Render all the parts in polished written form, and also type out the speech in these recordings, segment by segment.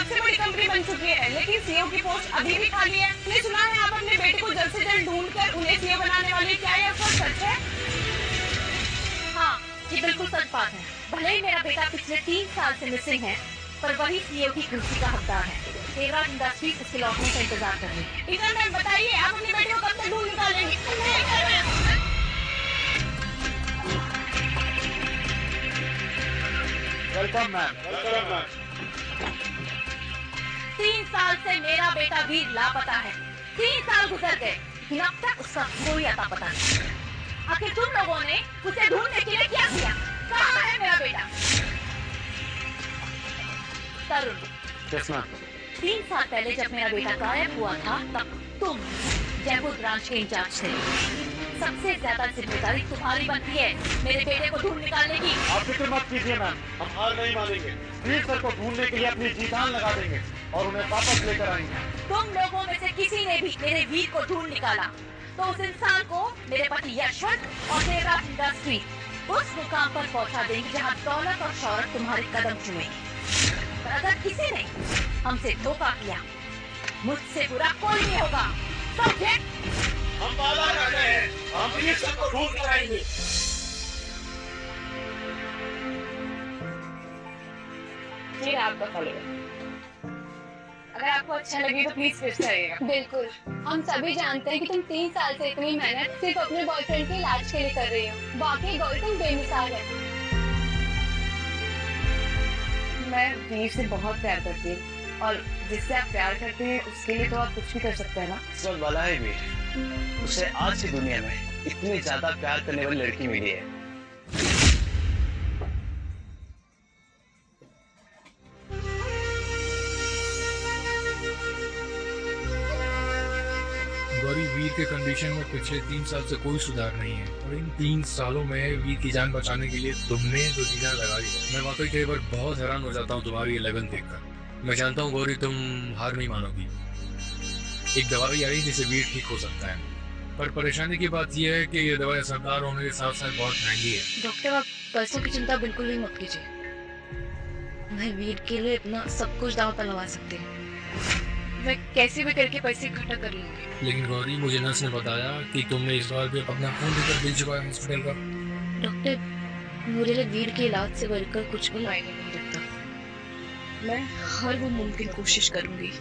सबसे बड़ी कंपनी बन चुकी है, लेकिन सीईओ की पोस्ट अभी भी खाली है। मैंने सुना है आप अपने बेटे को जल्द से जल्द ढूंढकर उन्हें सीईओ बनाने वाले, क्या ये सच है? हाँ, ये बिल्कुल सच बात है। भले ही मेरा बेटा पिछले 3 साल से मिसिंग है, पर वही सीईओ की कुर्सी का हकदार है। तेरा इंडस्ट्री उसके लौटने का इंतजार कर रही है। इधर मैम बताइए, आप अपने बेटे को कब तक ढूंढ निकालेंगे? Welcome ma'am. 3 साल से मेरा बेटा वीर लापता है। 3 साल गुजर गए, लेकिन अब तक उसका कोई अता पता नहीं। आखिर तुम लोगों ने उसे ढूंढने के लिए क्या किया? कहाँ है मेरा बेटा? तरुण, 3 साल पहले जब मेरा बेटा गायब हुआ था, तब तुम जयपुर ब्रांच के इंचार्ज थे। सबसे ज्यादा जिम्मेदारी तुम्हारी बनती है मेरे बेटे को ढूंढ निकालने की। आप फिक्र मत कीजिए मैम, हम हार नहीं मानेंगे। वीर सर को ढूंढने के लिए अपनी जी जान लगा देंगे और उन्हें वापस लेकर आएंगे। तुम लोगों में से किसी ने भी मेरे वीर को ढूंढ निकाला तो उस इंसान को मेरे पति यशवंत और देवराज इंडस्ट्री उस मुकाम पर पहुंचा देंगे जहां दौलत और शौहरत तुम्हारे कदम चूमेंगे। पर अगर किसी ने हमसे धोखा किया, मुझसे बुरा कोई नहीं होगा। समझे? हम वादा कर रहे हैं, हम वीर सर को ढूंढ कर आएंगे। ये आपका फॉलो। अगर आपको अच्छा लगे तो प्लीज फिर से आइएगा। बिल्कुल, हम सभी जानते हैं कि तुम 3 साल से इतनी मेहनत सिर्फ अपने बॉयफ्रेंड के इलाज के लिए कर रही हो। बाकी गौरी तुम बेमिसाल है। मैं वीर से बहुत प्यार करती हूँ और जिससे आप प्यार करते हैं उसके लिए तो आप कुछ भी कर सकते हैं ना। किस्मत वाला है वीर, उसे आज की दुनिया में इतनी ज्यादा प्यार करने वाली लड़की मिली है। गौरी, वीर के कंडीशन में पिछले 3 साल से कोई सुधार नहीं है और इन 3 सालों में वीर की जान बचाने के लिए तुमने जो जी जान लगा दी है। मैं वाकई कई बार बहुत हैरान हो जाता हूँ तुम्हारी ये लगन देखकर। मैं जानता हूँ गौरी, तुम हार नहीं मानोगी। एक दवाई आई जिससे वीर ठीक हो सकता है, पर परेशानी की बात यह है कि ये दवाई असरदार होने के साथ साथ बहुत महंगी है। डॉक्टर, आप पैसों की चिंता बिल्कुल भी मत कीजिए। मैं वीर के लिए इतना सब कुछ दांव पर लगा सकती हूँ। मैं कैसे भी करके पैसे इकट्ठा कर लूंगी। लेकिन गौरी, मुझे नर्स ने बताया कि तुमने इस बार भी अपना खून देकर बिल चुका है हॉस्पिटल का। डॉक्टर, मेरे लिए वीर के इलाज से बढ़कर कुछ भी मायने नहीं रखता। मैं हर वो मुमकिन कोशिश करूंगी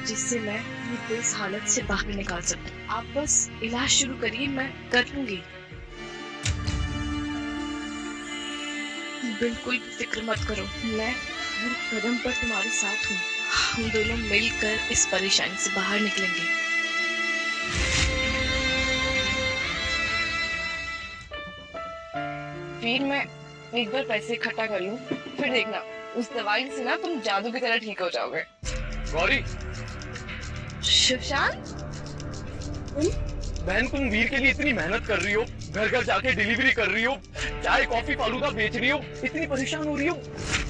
जिससे मैं वीर इस हालत से बाहर निकाल सकूं। आप बस इलाज शुरू करिए, मैं कर लूंगी। बिल्कुल फिक्र मत करो, मैं हर कदम पर तुम्हारे साथ हूँ। हम दोनों मिलकर इस परेशानी से बाहर निकलेंगे। वीर, मैं एक बार पैसे इकट्ठा कर लूं, फिर देखना उस दवाई से ना तुम जादू की तरह ठीक हो जाओगे। गौरी, सुशांत, बहन तुम वीर के लिए इतनी मेहनत कर रही हो, घर घर जाके डिलीवरी कर रही हो, चाय कॉफी फालूदा बेच रही हो, इतनी परेशान हो रही हो,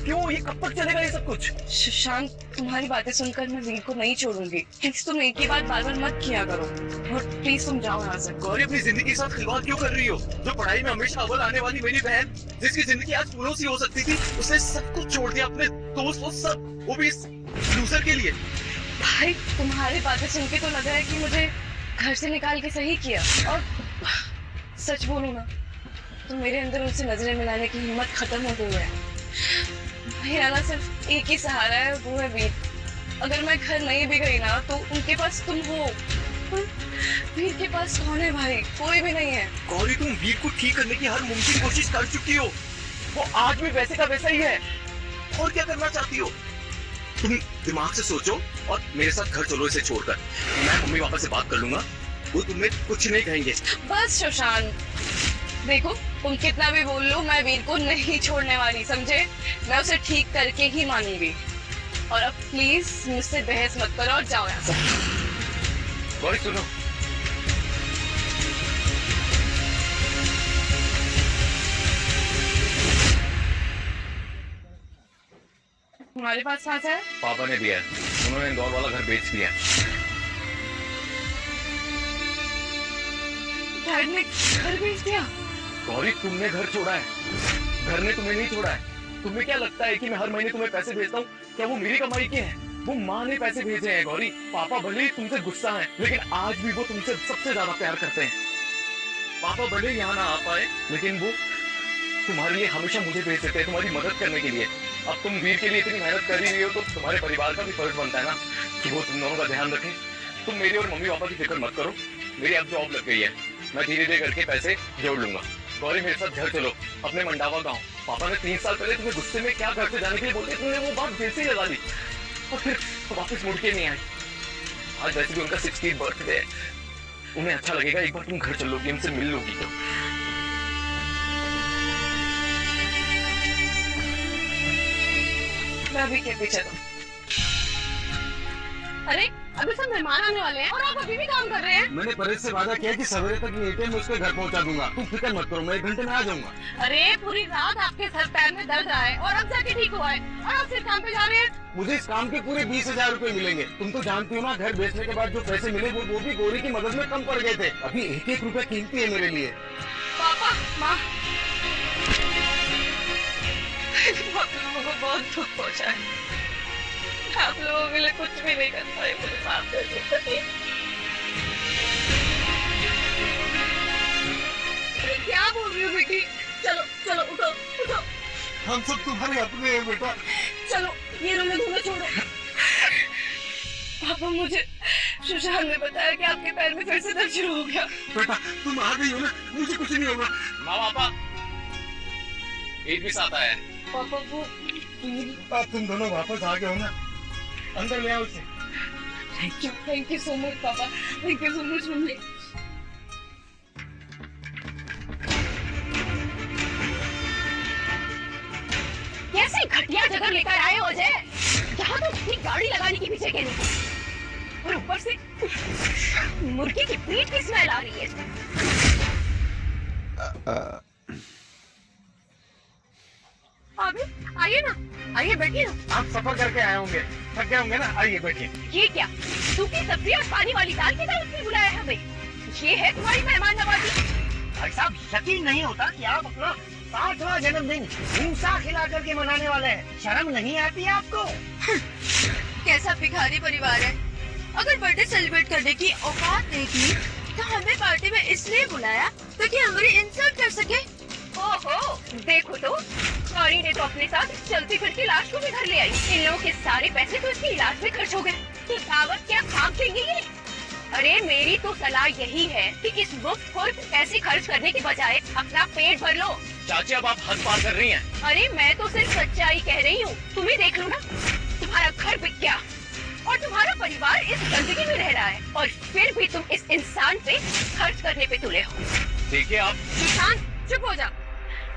क्यों? ये कब तक चलेगा ये सब कुछ? सुशांत, तुम्हारी बातें सुनकर मैं वीर को नहीं छोड़ूंगी। प्लीज तुम एक ही बात बार बार मत किया करो और प्लीज तुम जाओ यहाँ से। गौरी, अपनी जिंदगी के साथ खिलवाड़ क्यों कर रही हो? जो पढ़ाई में हमेशा अव्वल आने वाली मेरी बहन, जिसकी जिंदगी आज फूलों सी हो सकती थी, उसने सब कुछ छोड़ दिया, अपने दोस्त वो सब, वो भी इस लूजर के लिए। भाई, तुम्हारी बातें सुन के तो लग रहा है कि मुझे घर से निकाल के सही किया। और सच बोलूं ना तो मेरे अंदर उनसे नजरें मिलाने की हिम्मत खत्म हो गई है। मेरा ना सिर्फ एक ही सहारा है, वो है वीर। अगर मैं घर नहीं भी गई ना तो उनके पास तुम हो। वीर के पास कौन है भाई? कोई भी नहीं है। गौरी, तुम वीर को ठीक करने की हर मुमकिन कोशिश कर चुकी हो, वो आज भी वैसे का वैसा ही है। और क्या करना चाहती हो? तुम दिमाग से सोचो और मेरे साथ घर चलो इसे छोड़कर। मैं मम्मी पापा से बात कर लूंगा, वो तुम्हें कुछ नहीं कहेंगे। बस सुशांत, देखो तुम कितना भी बोल लो, मैं वीर को नहीं छोड़ने वाली, समझे? मैं उसे ठीक करके ही मानूंगी। और अब प्लीज मुझसे बहस मत करो और जाओ यहाँ से। गौरी सुनो, तुम्हारे पास साथ है? पापा ने दिया है, उन्होंने इंदौर वाला घर बेच दिया। डैड ने घर बेच दिया? गौरी, तुमने घर छोड़ा है, घर ने तुम्हें नहीं छोड़ा है। तुम्हें क्या लगता है कि मैं हर महीने तुम्हें पैसे भेजता हूँ? क्या वो मेरी कमाई के हैं? वो माँ ने पैसे भेजे हैं गौरी। पापा भले ही तुमसे गुस्सा है, लेकिन आज भी वो तुमसे सबसे ज्यादा प्यार करते हैं। पापा भले यहाँ ना आ पाए, लेकिन वो तुम्हारे लिए हमेशा मुझे भेज देते हैं, तुम्हारी मदद करने के लिए। अब तुम वीर के लिए इतनी मेहनत कर ही रही हो, तो तुम्हारे परिवार का भी फर्ज बनता है ना कि वो तुम दोनों का ध्यान रखें। तुम मेरी और मम्मी पापा की फिक्र मत करो, मेरी अब जॉब लग गई है, मैं धीरे धीरे करके पैसे जोड़ लूंगा। गौरी मेरे साथ घर चलो, अपने मंडावा गाँव। पापा ने 3 साल पहले तुम्हें गुस्से में क्या घर से जाने के लिए बोलते, तुमने वो बात दिल से लगा ली और फिर वापस मुड़ के नहीं आई। आज वैसे भी उनका 60th बर्थडे है, उन्हें अच्छा लगेगा एक बार तुम घर चलोगी, उनसे मिल लोगी तो। मैं अभी के पीछे तो। अरे अभी सब मेहमान आने वाले हैं और आप अभी भी काम कर रहे हैं। मैंने परेश से वादा किया कि सवेरे तक ये ATM उसके घर पहुंचा दूंगा। तुम फिक्र मत करो, मैं 1 घंटे में आ जाऊंगा। अरे पूरी रात आपके सर पैर में दर्द रहा है और अब जाके ठीक हुआ है और आप फिर काम पे जा रहे हैं। मुझे इस काम के पूरे 20,000 रुपए मिलेंगे। तुम तो जानती हो ना, घर बेचने के बाद जो पैसे मिले वो भी गौरी की मदद में कम पड़ गए थे। अभी 1-1 रुपया कीमती है मेरे लिए। पापा माँ, आप लोगों को बहुत दुख पहुंचा है, आप लोगों के लिए कुछ भी नहीं कर पाए, मुझे माफ कर दीजिए। क्या बोल रही हो बेटी? चलो चलो उठो उठो, हम सब तुम्हारे अपने हैं बेटा। चलो ये रोने धोने छोड़ो। पापा मुझे सुशांत ने बताया कि आपके पैर में फिर से दर्द शुरू हो गया। बेटा तुम आ गई हो ना, मुझे कुछ नहीं होगा। माँ पापा ईद भी साथ आया है। पापा वो तुम दोनों वापस आ गए हो ना, अंदर ले आओ उसे। थैंक यू सो मच पापा, thank you so much mummy. कैसे घटिया जगह लेकर आए हो अजय? यहाँ तो अपनी गाड़ी लगाने की भी जगह नहीं और ऊपर से मुर्गी की पीठ की स्मेल आ रही है। अभी आइए ना, आइए बैठिए ना। आप सफर करके आए होंगे, थक गए होंगे ना, आइए बैठिए। ये क्या सूखी सब्जी और पानी वाली दाल की तरफ से बुलाया हमें? ये है तुम्हारी मेहमान नवाजी? भाई साहब यकीन नहीं होता कि आप अपना 60वां जन्मदिन हिंसा खिला करके मनाने वाले हैं। शर्म नहीं आती आपको? कैसा भिखारी परिवार है, अगर बर्थडे सेलिब्रेट करने की औकात नहीं थी तो हमें पार्टी में इसलिए बुलाया ताकि हमारी इंसल्ट कर सके। ओहो देखो तो, गौरी ने तो अपने साथ चलती फिरती लाश को भी घर ले आई। इन लोगों के सारे पैसे तो इसके इलाज में खर्च हो गए। तो दावत क्या खाम देंगे ये? अरे मेरी तो सलाह यही है कि इस मुफ्त खुर्द पैसे खर्च करने के बजाय अपना पेट भर लो। चाची अब आप हद पार कर रही हैं। अरे मैं तो सिर्फ सच्चाई कह रही हूँ, तुम्हें देख लो ना, तुम्हारा घर बिक गया और तुम्हारा परिवार इस गंदगी में रह रहा है और फिर भी तुम इस इंसान पे खर्च करने पे तुले हो। देखिए आप सुशांत चुप हो जा।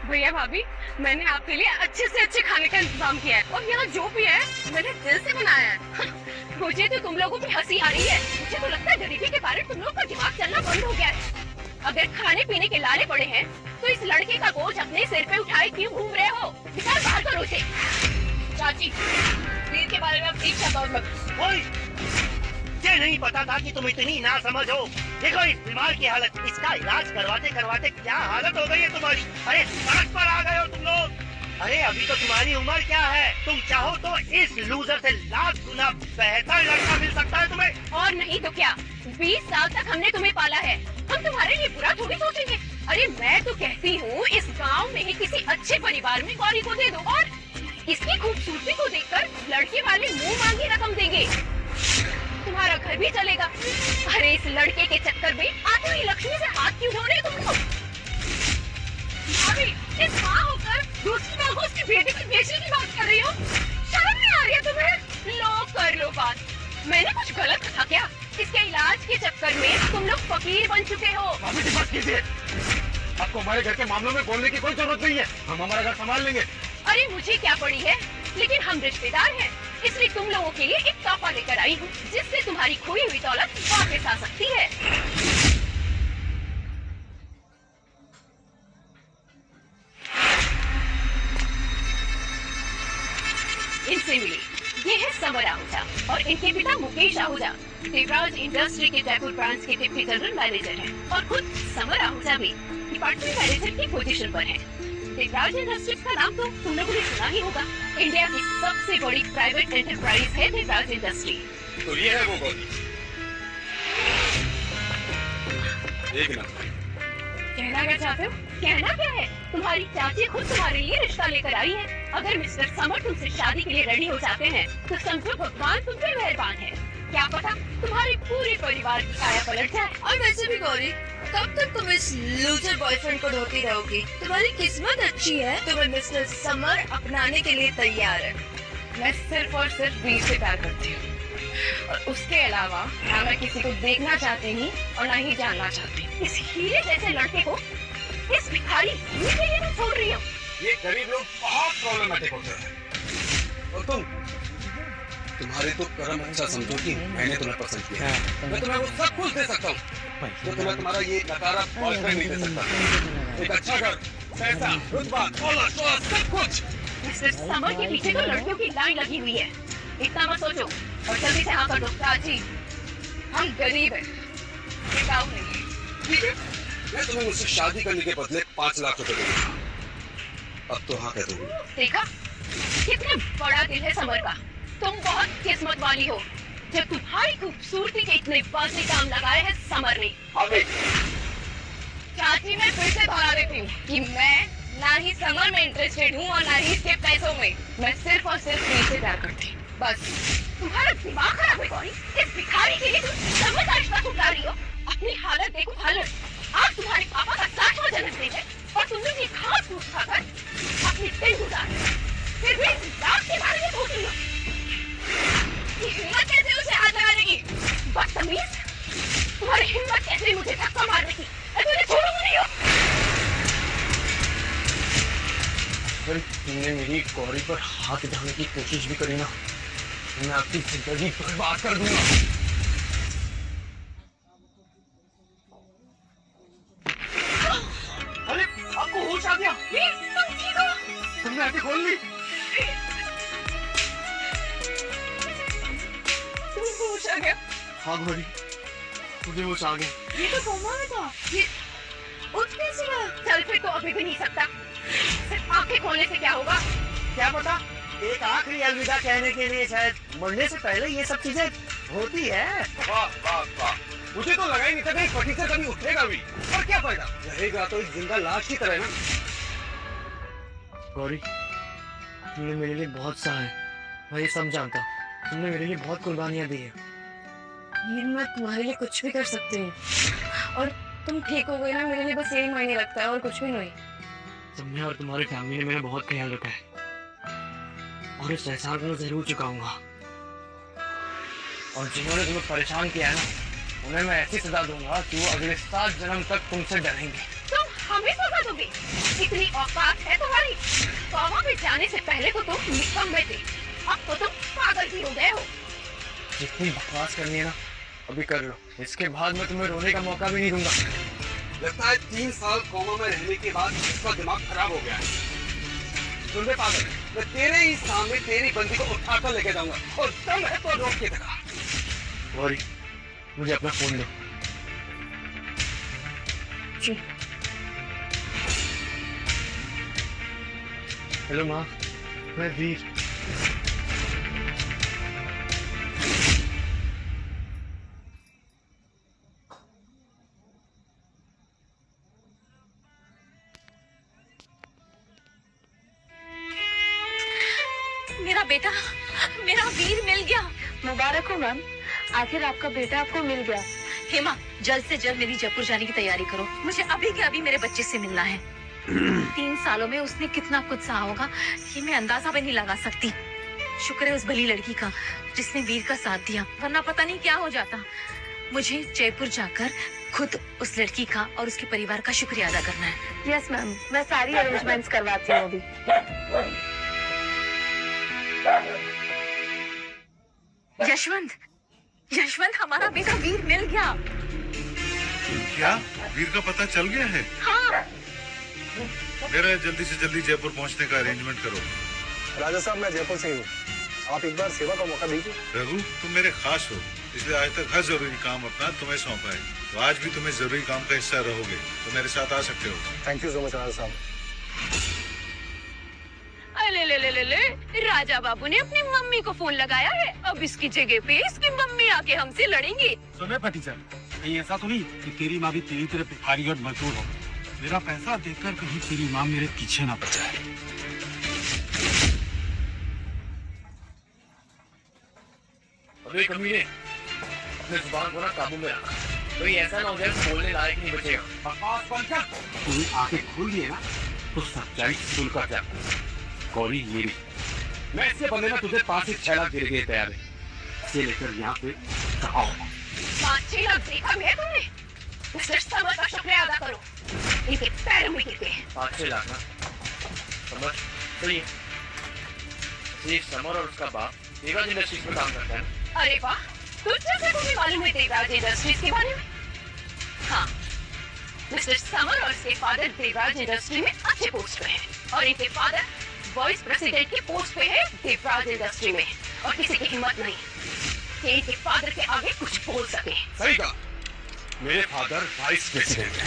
भैया भाभी, मैंने आपके लिए अच्छे से अच्छे खाने का इंतजाम किया है और यहाँ जो भी है मैंने दिल से बनाया है। मुझे तो तुम लोगों पे हंसी आ रही है। मुझे तो लगता है गरीबी के कारण तुम लोग का दिमाग चलना बंद हो गया है। अगर खाने पीने के लाले पड़े हैं तो इस लड़के का बोझ अपने सिर पे उठाए क्यों घूम रहे हो? निकाल बाहर करो उसे। चाची वीर के बारे में आप एक शब्द और मत। ओए, ये नहीं पता था कि तुम इतनी ना समझ हो। देखो इस बीमार की हालत, इसका इलाज करवाते करवाते क्या हालत हो गई है तुम्हारी। अरे सड़क पर आ गए हो तुम लोग। अरे अभी तो तुम्हारी उम्र क्या है? तुम चाहो तो इस लूजर से लाख गुना बेहतर लड़का मिल सकता है तुम्हें। और नहीं तो क्या, 20 साल तक हमने तुम्हें पाला है, हम तुम्हारे लिए बुरा थोड़ी सोचेंगे। अरे मैं तो कहती हूँ इस गांव में ही किसी अच्छे परिवार में गौरी को दे दो और इसकी खूबसूरती को देखकर लड़के वाले मुंह मांगी रकम देंगे, तुम्हारा घर भी चलेगा। अरे इस लड़के के चक्कर में आती हुई लक्ष्मी से हाथ क्यों धो रहे तुम लोग? भाभी, इस माँ होकर दूसरी माँ को उसकी बेटी को बेचने की बात कर रही हो? शर्म नहीं आ रही है तुम्हें? लो कर लो बात, मैंने कुछ गलत कहा क्या? इसके इलाज के चक्कर में तुम लोग फकीर बन चुके हो। भाभी जी बस कीजिए, आपको हमारे घर के मामलों में बोलने की कोई जरूरत नहीं है, हम हमारा घर संभाल लेंगे। अरे मुझे क्या पड़ी है, लेकिन हम रिश्तेदार हैं, इसलिए तुम लोगों के लिए एक तोहफा लेकर आई हूँ जिससे तुम्हारी खोई हुई दौलत वापस आ सकती है। इनसे मिली, ये है समर आहूजा और इनके पिता मुकेश आहूजा देवराज इंडस्ट्री के जयपुर ब्रांच के डिप्टी जनरल मैनेजर हैं और खुद समर आहूजा भी डिपार्टमेंट मैनेजर की पोजीशन पर है। देवराज इंडस्ट्रीज का नाम तो तुमने मुझे सुना ही होगा। इंडिया की सबसे बड़ी प्राइवेट एंटरप्राइज है देवराज इंडस्ट्री। तो ये है वो गौरी। एक मिनट, कहना क्या चाहते हो? कहना क्या है, तुम्हारी चाची खुद तुम्हारे लिए रिश्ता लेकर आई है। अगर मिस्टर समर तुमसे शादी के लिए रेडी हो जाते हैं तो समझो भगवान तुम पे मेहरबान है। क्या पता तुम्हारे पूरे परिवार की काया पलट जाए। और वैसे भी गौरी, कब तक तुम इस लूजर बॉयफ्रेंड को ढोती रहोगी? तुम्हारी किस्मत अच्छी है, तुम्हें मिस्टर समर अपनाने के लिए तैयार है। मैं सिर्फ और सिर्फ वीर से प्यार करती हूँ, और उसके अलावा ना मैं किसी को देखना चाहती हूँ और ना ही जानना चाहती। इस हीरे जैसे लड़के को इस भिखारी वीर के लिए छोड़ रही हो। ये गरीब लोग बहुत प्रॉब्लमेटिक होते हैं। और तुम्हारे तो कर्म अच्छा समझो कि मैंने तुम्हें पसंद किया है। मैं तुम्हें वो सब कुछ दे सकता हूँ जो तुम्हें तुम्हारा ये नकारा बॉयफ्रेंड नहीं दे सकता। एक अच्छा घर, पैसा, रुतबा, दौलत, सब कुछ। मिस्टर समर के पीछे तो लड़कियों की लाइन लगी हुई है। इतना मत सोचो और जल्दी से हाँ कर दो। चाची, हम गरीब हैं, टिकाऊ नहीं। ठीक है, मैं तुम्हें मुझसे शादी करने के बदले 5 लाख रुपए दूंगा। अब तो हाँ कह दूंगी। देखा कितना बड़ा दिल है समर का। तुम बहुत किस्मत वाली हो जब तुम्हारी खूबसूरती के इतने वाजिब काम लगाए हैं समर ने। चाची, मैं फिर से दोहरा देती हूँ कि मैं ना ही समर में इंटरेस्टेड हूँ और ना ही इसके पैसों में। मैं सिर्फ और सिर्फ वीर से प्यार करती हूँ, बस। तुम्हारा दिमाग खराब है गौरी। इस भिखारी के लिए तुम समर का रिश्ता ठुकरा रही हो। अपनी हालत देखो, हालत। आज तुम्हारे पापा का 60वां जन्मदिन है और तुमने ये घास फूस खाकर अपनी दिन गुजारी, फिर भी इस बात के बारे में सोच रही हो। ये हिम्मत कैसे उसे हाथ लगाने की? बदतमीज, तुम्हारी हिम्मत कैसे मुझे धक्का मारने की? मैं तुझे छोड़ूंगी नहीं हो। तुमने मेरी गौरी पर हाथ उठाने की कोशिश भी करी ना, मैं आपकी जिंदगी बर्बाद कर दूंगा। अरे आपको होश आ गया? तुम ठीक हो? तुमने आंखें खोल ली? तुम्हें होश आ गया? हाँ गौरी, मुझे होश आ गया। ये तो कोमा में था। ये उठ कैसे गया? चल फिर तो अभी भी नहीं सकता। सिर्फ आंखें खोलने से क्या होगा? क्या पता, एक आखिरी अलविदा कहने के लिए शायद मरने से पहले ये सब चीजें होती है। वाह वाह वाह, मुझे तो लगा ही नहीं था कि फटीचर कभी उठेगा भी। और क्या फायदा, रहेगा तो एक जिंदा लाश की तरह ना। गौरी, तुमने मेरे लिए बहुत सहा है, मैं ये सब जानता हूँ। तुमने मेरे लिए बहुत कुर्बानियां दी है। मैं तुम्हारे लिए कुछ भी कर सकती हूँ, और तुम ठीक हो गई ना, मेरे लिए बस यही मायने रखता है और कुछ भी नहीं। तुमने और तुम्हारी फैमिली ने मेरा बहुत ख्याल रखा है, और इस एहसान को मैं जरूर चुकाऊंगा। और जिन्होंने तुम्हें परेशान किया है ना, उन्हें मैं ऐसी सजा दूंगा कि वो अगले 7 जन्म तक तुमसे डरेंगे। तुम हमें सजा दोगे? इतनी औकात है तुम्हारी? कौमा में जाने से पहले तो तुम निकम्मे थे, अब तो तुम पागल भी हो गए हो। जितनी बकवास करनी है ना, अभी कर लो। इसके बाद मैं तुम्हें रोने का मौका भी नहीं दूंगा। लगता है 3 साल कोमा में रहने के बाद इसका दिमाग खराब हो गया है। सुन ले पागल, मैं तेरे ही सामने तेरी बंदी को उठाकर लेके जाऊंगा, और दम है तो रोक के दिखा। गौरी, मुझे अपना फोन दो। हेलो माँ, मैं वीर। मेरा बेटा, मेरा वीर मिल गया। मुबारक हो मैम, आखिर आपका बेटा आपको मिल गया। हेमा, जल्द से जल्द मेरी जयपुर जाने की तैयारी करो। मुझे अभी के अभी मेरे बच्चे से मिलना है। 3 सालों में उसने कितना कुछ सहा होगा, ये मैं अंदाजा भी नहीं लगा सकती। शुक्र है उस भली लड़की का जिसने वीर का साथ दिया, वरना पता नहीं क्या हो जाता। मुझे जयपुर जाकर खुद उस लड़की का और उसके परिवार का शुक्रिया अदा करना है। यस मैम, मैं सारी अरेंजमेंट्स करवाती हूँ अभी। यशवंत, यशवंत, हमारा बेटा वीर मिल गया। क्या वीर का पता चल गया है? हाँ। मेरा जल्दी से जल्दी जयपुर पहुंचने का अरेंजमेंट करो। राजा साहब, मैं जयपुर से हूँ, आप एक बार सेवा का मौका दीजिए। रघु, तुम मेरे खास हो, इसलिए आज तक हर जरूरी काम अपना तुम्हें सौंपा है, तो आज भी तुम्हें जरूरी काम का हिस्सा रहोगे, तो मेरे साथ आ सकते हो। थैंक यू सो मच राजा साहब। ले राजा बाबू ने अपनी मम्मी को फोन लगाया है। अब इसकी जगह पे इसकी मम्मी आके हमसे लड़ेंगी। सुने भतीजा, कहीं ऐसा तो नहीं कि तेरी माँ भी तेरी तरह भिखारी और मजदूर हो। मेरा पैसा देखकर कहीं तेरी माँ मेरे पीछे ना पड़ जाए। अबे कमीने, अपने जुबान को ना काबू में रखा। तो ये ऐसा ना हो जाए बोलने लायक नहीं बचेगा। बकवास बंद कर। तूने आंखें खोल दिए ना तो सच्चाई सुनकर जा। गौरी मेरी, मैं इससे बंदे में तुझे 5 से 6 लाख दे के तैयार है। इसे लेकर यहाँ पे आओ। 5-6 लाख देखा है तुमने? मिस्टर समर का शुक्रिया अदा करो। इनके पैरों में गिरते हैं। 5-6 लाख ना? समर, तो ये समर और उसका बाप देवराज इंडस्ट्रीज में काम करता है। अरे वाह, तुझे से तुम्हें मालूम है देवराज इंडस्ट्रीज के बारे में? हाँ, मिस्टर समर और इसके फादर देवराज इंडस्ट्री में अच्छे पोस्ट पे हैं और इनके फादर वाइस प्रेसिडेंट के पोस्ट पे है देवराज इंडस्ट्री में। और किसी की हिम्मत नहीं कि इनके फादर के आगे कुछ बोल सके। सही कहा, मेरे फादर वाइस प्रेसिडेंट है।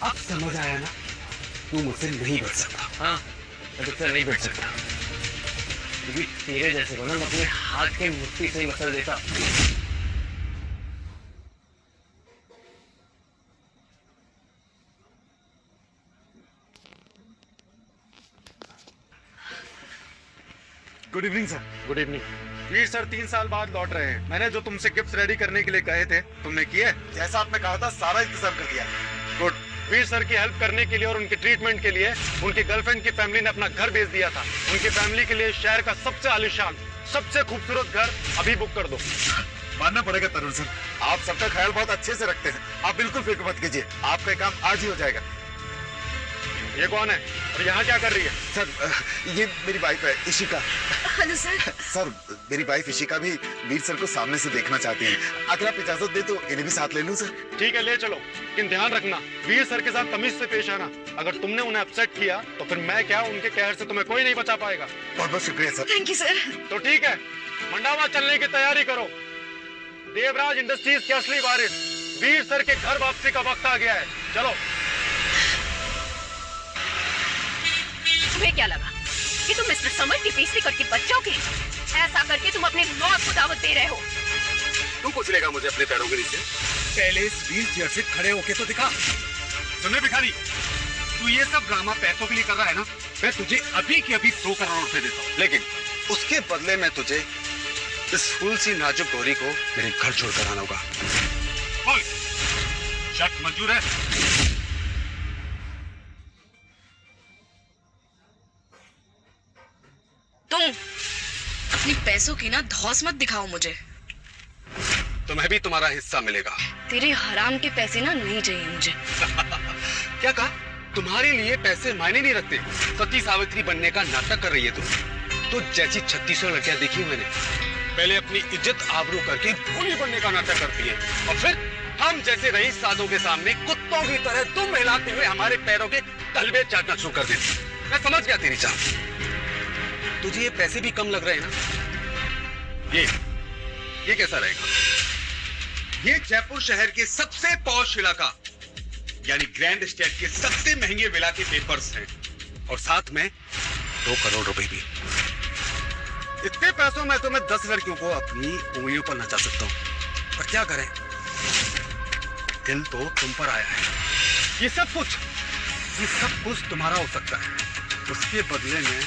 अब समझ आया ना, तू मुझसे नहीं बच सकता। हाँ, मैं तुझसे नहीं बच सकता क्योंकि तेरे जैसे को ना मैं अपने हाथ के मुट्ठी से ही मसल देता। Good evening sir. Good evening. Veer sir 3 साल बाद लौट रहे हैं। मैंने जो तुमसे गिफ्ट रेडी करने के लिए कहे थे तुमने किए? जैसा आपने कहा था सारा इंतजाम कर दिया। गुड। वीर सर की हेल्प करने के लिए और उनके ट्रीटमेंट के लिए उनकी गर्लफ्रेंड की फैमिली ने अपना घर बेच दिया था। उनकी फैमिली के लिए शहर का सबसे आलीशान, सबसे खूबसूरत घर अभी बुक कर दो। मानना पड़ेगा तरुण सर, आप सबका ख्याल बहुत अच्छे से रखते हैं। आप बिल्कुल फिक्र मत कीजिए, आपका काम आज ही हो जाएगा। ये कौन है और यहाँ क्या कर रही है? सर, ये मेरी वाइफ है इशिका। Hello sir. सर, मेरी वाइफ इशिका भी वीर सर को सामने से देखना चाहती है। अगर आप इजाजत दे तो इन्हें भी साथ ले लूं सर? ठीक है, ले चलो, लेकिन ध्यान रखना वीर सर के साथ तमीज से पेश आना। अगर तुमने उन्हें अपसेट किया तो फिर मैं क्या, उनके कहर से तुम्हें कोई नहीं बचा पाएगा। बहुत बहुत शुक्रिया सर। Thank you sir. तो ठीक है, मंडावा चलने की तैयारी करो। देवराज इंडस्ट्रीज के असली वारिस वीर सर के घर वापसी का वक्त आ गया है। चलो। तुम्हें क्या लगा कि तुम मिस्टर समर की तीसरी कट के बच्चों की ऐसा करके तुम अपनी मौत को दावत दे रहे हो? तू पूछ लेगा मुझे अपने पैरों के नीचे? पहले इस व्हील चेयर से खड़े होके तो दिखा। सुने भिखारी, तू ये सब ड्रामा पैसों के लिए कर रहा है ना? मैं तुझे अभी की अभी 2 करोड़ रुपए देता हूँ। लेकिन उसके बदले में तुझे इस फूल सी नाजुक गौरी को मेरे घर छोड़कर आना होगा। बोल, शर्त मंजूर है? तुम अपनी पैसों की ना धौस मत दिखाओ मुझे। तुम्हें भी तुम्हारा हिस्सा मिलेगा। तेरे हराम के पैसे ना नहीं चाहिए मुझे। क्या कहा? तुम्हारे लिए पैसे मायने नहीं रखते। सती सावित्री बनने का नाटक कर रही है तुम। तो जैसी 3600 लड़कियां देखी मैंने, पहले अपनी इज्जत आबरू करके भोली बनने का नाटक करती है और फिर हम जैसे रईस साधों के सामने कुत्तों की तरह तुम हिलाते हुए हमारे पैरों के तलवे चाटना शुरू कर देती। मैं समझ गया तेरी चाह। तुझे ये पैसे भी कम लग रहे हैं ना? ये कैसा रहेगा? ये जयपुर शहर के सबसे पॉश इलाका यानी ग्रैंड एस्टेट के सबसे महंगे विला के पेपर्स हैं और साथ में 2 करोड़ रुपए भी। इतने पैसों में तो मैं 10 लड़कियों को अपनी उंगलियों पर नचा सकता हूँ। पर क्या करें, दिल तो तुम पर आया है। ये सब कुछ तुम्हारा हो सकता है। उसके बदले में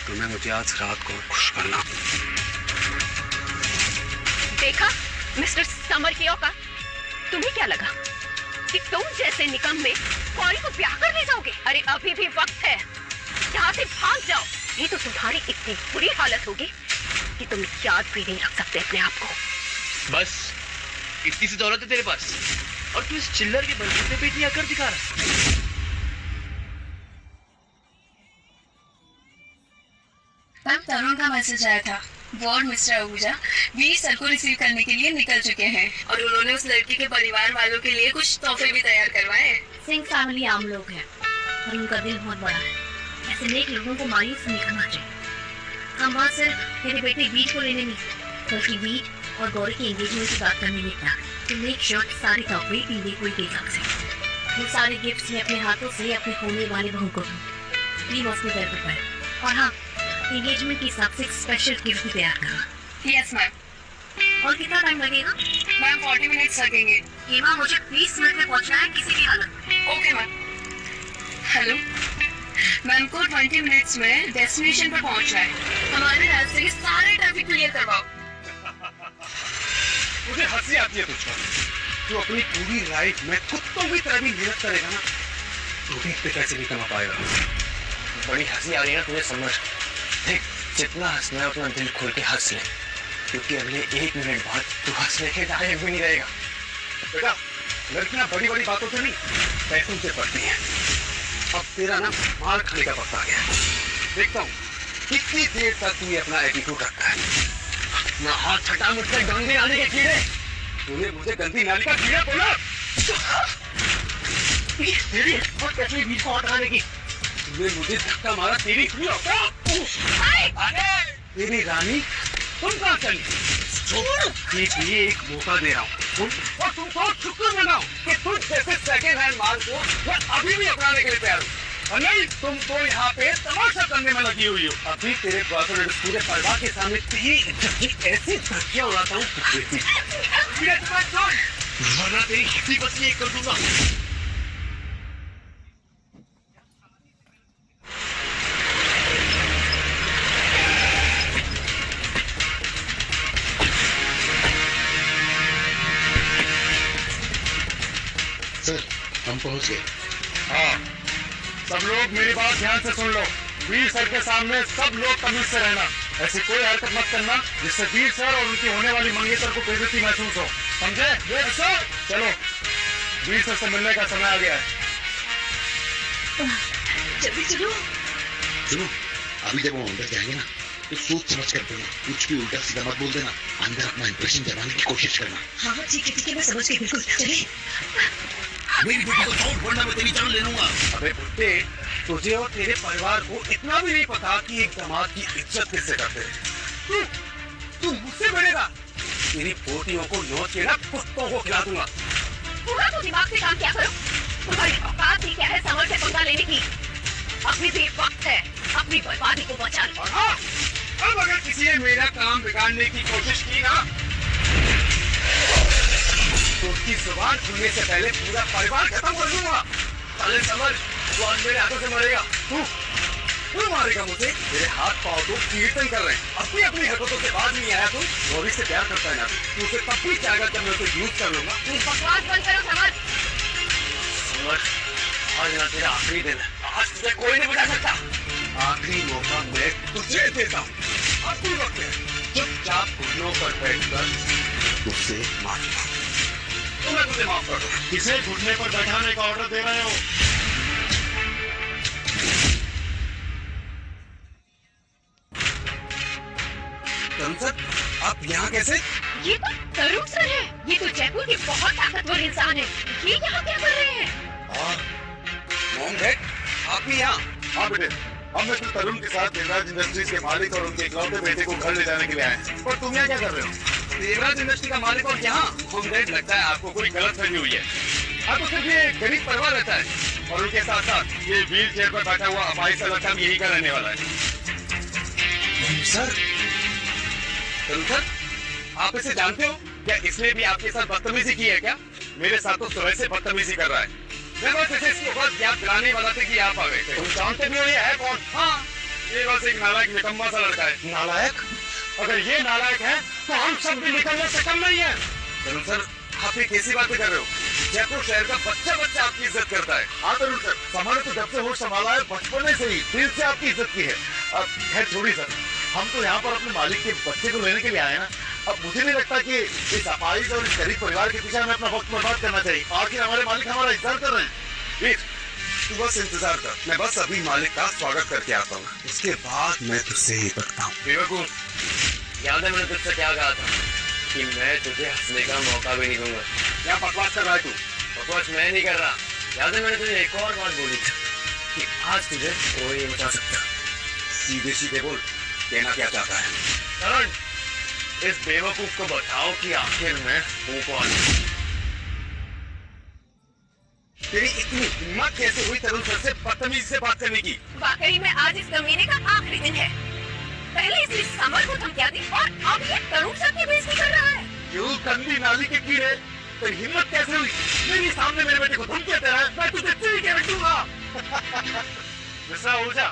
तुम्हें मुझे आज रात को खुश करना। देखा मिस्टर समर की औकात? तुम्हें क्या लगा कि तुम जैसे निकम्मे गौरी को ब्याह कर ले जाओगे? अरे अभी भी वक्त है, यहाँ से भाग जाओ, नहीं तो तुम्हारी इतनी बुरी हालत होगी कि तुम याद भी नहीं रख सकते अपने आप को। बस इतनी सी दौलत है तेरे पास और तू इस चिल्लर के बलबूते पे इतनी अकड़ दिखा रहा है। तब तरुण का मैसेज आया था। वो और मिस्टर आहूजा वीर सर को रिसीव करने के लिए निकल चुके हैं और उन्होंने उस लड़की के परिवार वालों के लिए कुछ तोहफे भी तैयार करवाए हैं। सिंह फैमिली आम लोग हैं और उनका दिल बहुत बड़ा है। ऐसे नेक लोगों को मायूस नहीं करना चाहिए। हम बात सिर्फ मेरे बेटे बीज को लेने नहीं, बल्कि बीज और गौरी की एंगेजमेंट की बात करने में था। तो मेक श्योर सारे तोहफे पीले कोई दे सकते। वो सारे गिफ्ट्स मैं अपने हाथों से अपने होने वाले बहू को दूं। प्लीज उसके पैर पर। और हाँ, एंगेजमेंट के हिसाब से एक स्पेशल गिफ्ट भी तैयार करो। Yes ma'am. और कितना टाइम लगेगा? मैम 40 मिनट्स लगेंगे। हेमा, मुझे 20 मिनट में पहुंचना है किसी भी हालत में। Okay ma'am. हेलो मैम को 20 मिनट्स में डेस्टिनेशन पर पहुंचना है। हमारे रास्ते के सारे ट्रैफिक क्लियर करवाओ। मुझे हंसी आती है तुझको। तू अपनी पूरी लाइफ में कुत्तों की तरह भी मेहनत करेगा ना, तो भी इतने पैसे नहीं कमा पाएगा। बड़ी हंसी आ रही है ना तुझे, समझ। देख, जितना हंसना है उतना दिल खोल के हंस ले, क्योंकि अगले 1 मिनट बाद तू हंसने के लायक भी नहीं रहेगा। बेटा, लड़कियां बड़ी बड़ी बातों से नहीं, पैसों से पड़ती हैं। अब तेरा ना मार खाने का वक्त आ गया। देखता हूँ कितनी देर तक तू अपना एटीट्यूड रखता है। ना हाथ हटा मुझसे, गंदी नाली के कीड़े। तूने मुझे गंदी नाली का कीड़ा बोला? तेरी बहुत कैसी बीच को हटाने की। तूने मुझे धक्का मारा, तेरी तेरी रानी तुम कहाँ चली? ये एक मौका दे रहा हूँ और तुम तो शुक्र मनाओ कि तुम जैसे सेकेंड हैंड माल को मैं अभी भी अपनाने के लिए तैयार हूँ। और नहीं, तुम तो यहाँ पे तमाशा करने में लगी हुई हो। अभी तेरे बॉयफ्रेंड पूरे परिवार के सामने तेरी इज्जत की ऐसी धक्कियाँ उड़ाता हूँ, वरना तेरी हिस्सी बची एक कर दूंगा। सर, हम पहुंच गए। हाँ, सब लोग मेरी बात ध्यान से सुन लो। वीर सर के सामने सब लोग तमीज से रहना। ऐसी कोई हरकत मत करना जिससे वीर सर और उनकी होने वाली मंगेतर को बेइज्जती महसूस हो, समझे? सर, चलो, वीर सर से मिलने का समय आ गया है। जल्दी चलो। सुनो, अभी जब वो अंदर जाएंगे ना, तो सोच समझ कर बोलना, कुछ भी उल्टा सीधा मत बोल देना। अंदर अपना इंप्रेशन जमाने की कोशिश करना। हाँ ठीक है, मैं समझ गई, बिल्कुल। चले। मेरी बेटी को तोड़, वरना मैं तेरी जान ले लूंगा। अबे बुड्ढे, तुझे और तेरे परिवार को इतना भी नहीं पता कि एक दामाद की इज्जत किससे करते हैं। तू मुझसे मिलेगा, तेरी पोतियों को नोच के ना कुत्तों को खिला दूंगा। पूरा तो दिमाग से काम क्या करो। तुम्हारी औकात ही क्या है समझ से पंगा लेने की? अभी भी वक्त है अपनी बर्बादी को बचा लो। हाँ, अब अगर किसी ने मेरा काम बिगाड़ने की कोशिश की ना, तो उसकी जुबान खुलने से पहले पूरा परिवार खत्म कर दूंगा। चले समझ, तू आज मेरे हाथों से मरेगा। तू मारेगा मुझे? मेरे हाथ पाँव तो कीर्तन कर रहे हैं। अपनी अपनी हरकतों से बाद नहीं आया। तुम गौरी से प्यार करता है ना, तू उसे तब भी चाहेगा जब मैं उसे यूज कर लूंगा। बकवास बंद करो समझ। आज ना तेरा आखिरी दिन है, आज तुझे कोई नहीं बचा सकता। आखिरी मौका मैं तुझे देता हूँ। अब कोई वक्त है, चुपचाप घुटनों पर बैठकर मुझसे माफी मांग। तो मैं तुझे माफ कर दूँ। किसे घुटने पर बैठाने का ऑर्डर दे रहे हो? सर, आप यहाँ कैसे? ये तो तरुण सर है। ये तो जयपुर के बहुत ताकतवर इंसान है। ये यहाँ क्या कर रहे हैं? मॉम डैड, आप भी यहाँ? हाँ बेटे, हम मिस्टर तरुण के साथ देवराज इंडस्ट्रीज के मालिक और उनके इकलौते बेटे को घर ले जाने के लिए आए हैं। और तुम यहाँ क्या कर रहे हो? देवराज इंडस्ट्री का मालिक और यहाँ? मॉम डैड, लगता है आपको कोई गलतफहमी हुई है। हाँ, तो सिर्फ ये गरीब परिवार रहता है और उनके साथ साथ ये व्हील चेयर पर बैठा हुआ अपाहिज सा लड़का भी यही का रहने वाला है। सर, सर, आप इसे जानते हो क्या? इसने भी आपके साथ बदतमीजी की है क्या? मेरे साथ तो सुबह से बदतमीजी कर रहा है। मैं बस इसे इसके बाद याद दिलाने वाला था कि आप आ गए थे। तुम जानते भी हो ये है कौन? हाँ, ये बस एक नालायक निकम्मा सा लड़का है। नालायक? अगर ये नालायक है तो हम सब भी निकलने से कम नहीं है। तरुण सर, आप ये कैसी बातें कर रहे हो? जयपुर शहर का बच्चा बच्चा आपकी इज्जत करता है। हाँ तरुण सर, हमारे तो जब से होश संभाला है बचपन से ही दिल से आपकी इज्जत की है। अब खैर छोड़िए सर, हम तो यहाँ पर अपने मालिक के बच्चे को लेने के लिए आए ना। अब मुझे नहीं लगता कि इस अपाहिज और इस गरीब परिवार के पीछे हमें अपना वक्त बर्बाद करना चाहिए। आखिर हमारे मालिक हमारा इंतजार कर रहे हैं। वीर, तू बस इंतजार कर, मैं बस अभी मालिक का स्वागत करके आता हूँ, उसके बाद मैं तुझसे ही बता हूँ। बेवकूफ, याद है मैंने तुझसे क्या कहा था कि मैं तुझे हंसने का मौका भी नहीं दूंगा। क्या बकवास कर रहा है तू? बकवास मैं नहीं कर रहा। याद है मैंने तुझे एक और बात बोली थी कि आज तुझे कोई नहीं बचा सकता। सीधे सीधे बोल, कहना क्या चाहता है? तरुण, इस बेवकूफ को बताओ कि आखिर मैं हूँ कौन। तेरी इतनी हिम्मत कैसे हुई तरुण सर से बदतमीजी से बात करने की? वाकई में आज इस कमीने का आखिरी दिन है। पहले इसने समर को धमकियां दी और अब ये तरुण सर की बेइज्जती कर रहा है। क्यों गंदी नाली के कीड़े, तो हिम्मत कैसे हुई मेरे सामने मेरे बेटे को धमकियां दे रहा है? मैं तुझे चुरी के रखूंगा। मिस्टर ऊर्जा,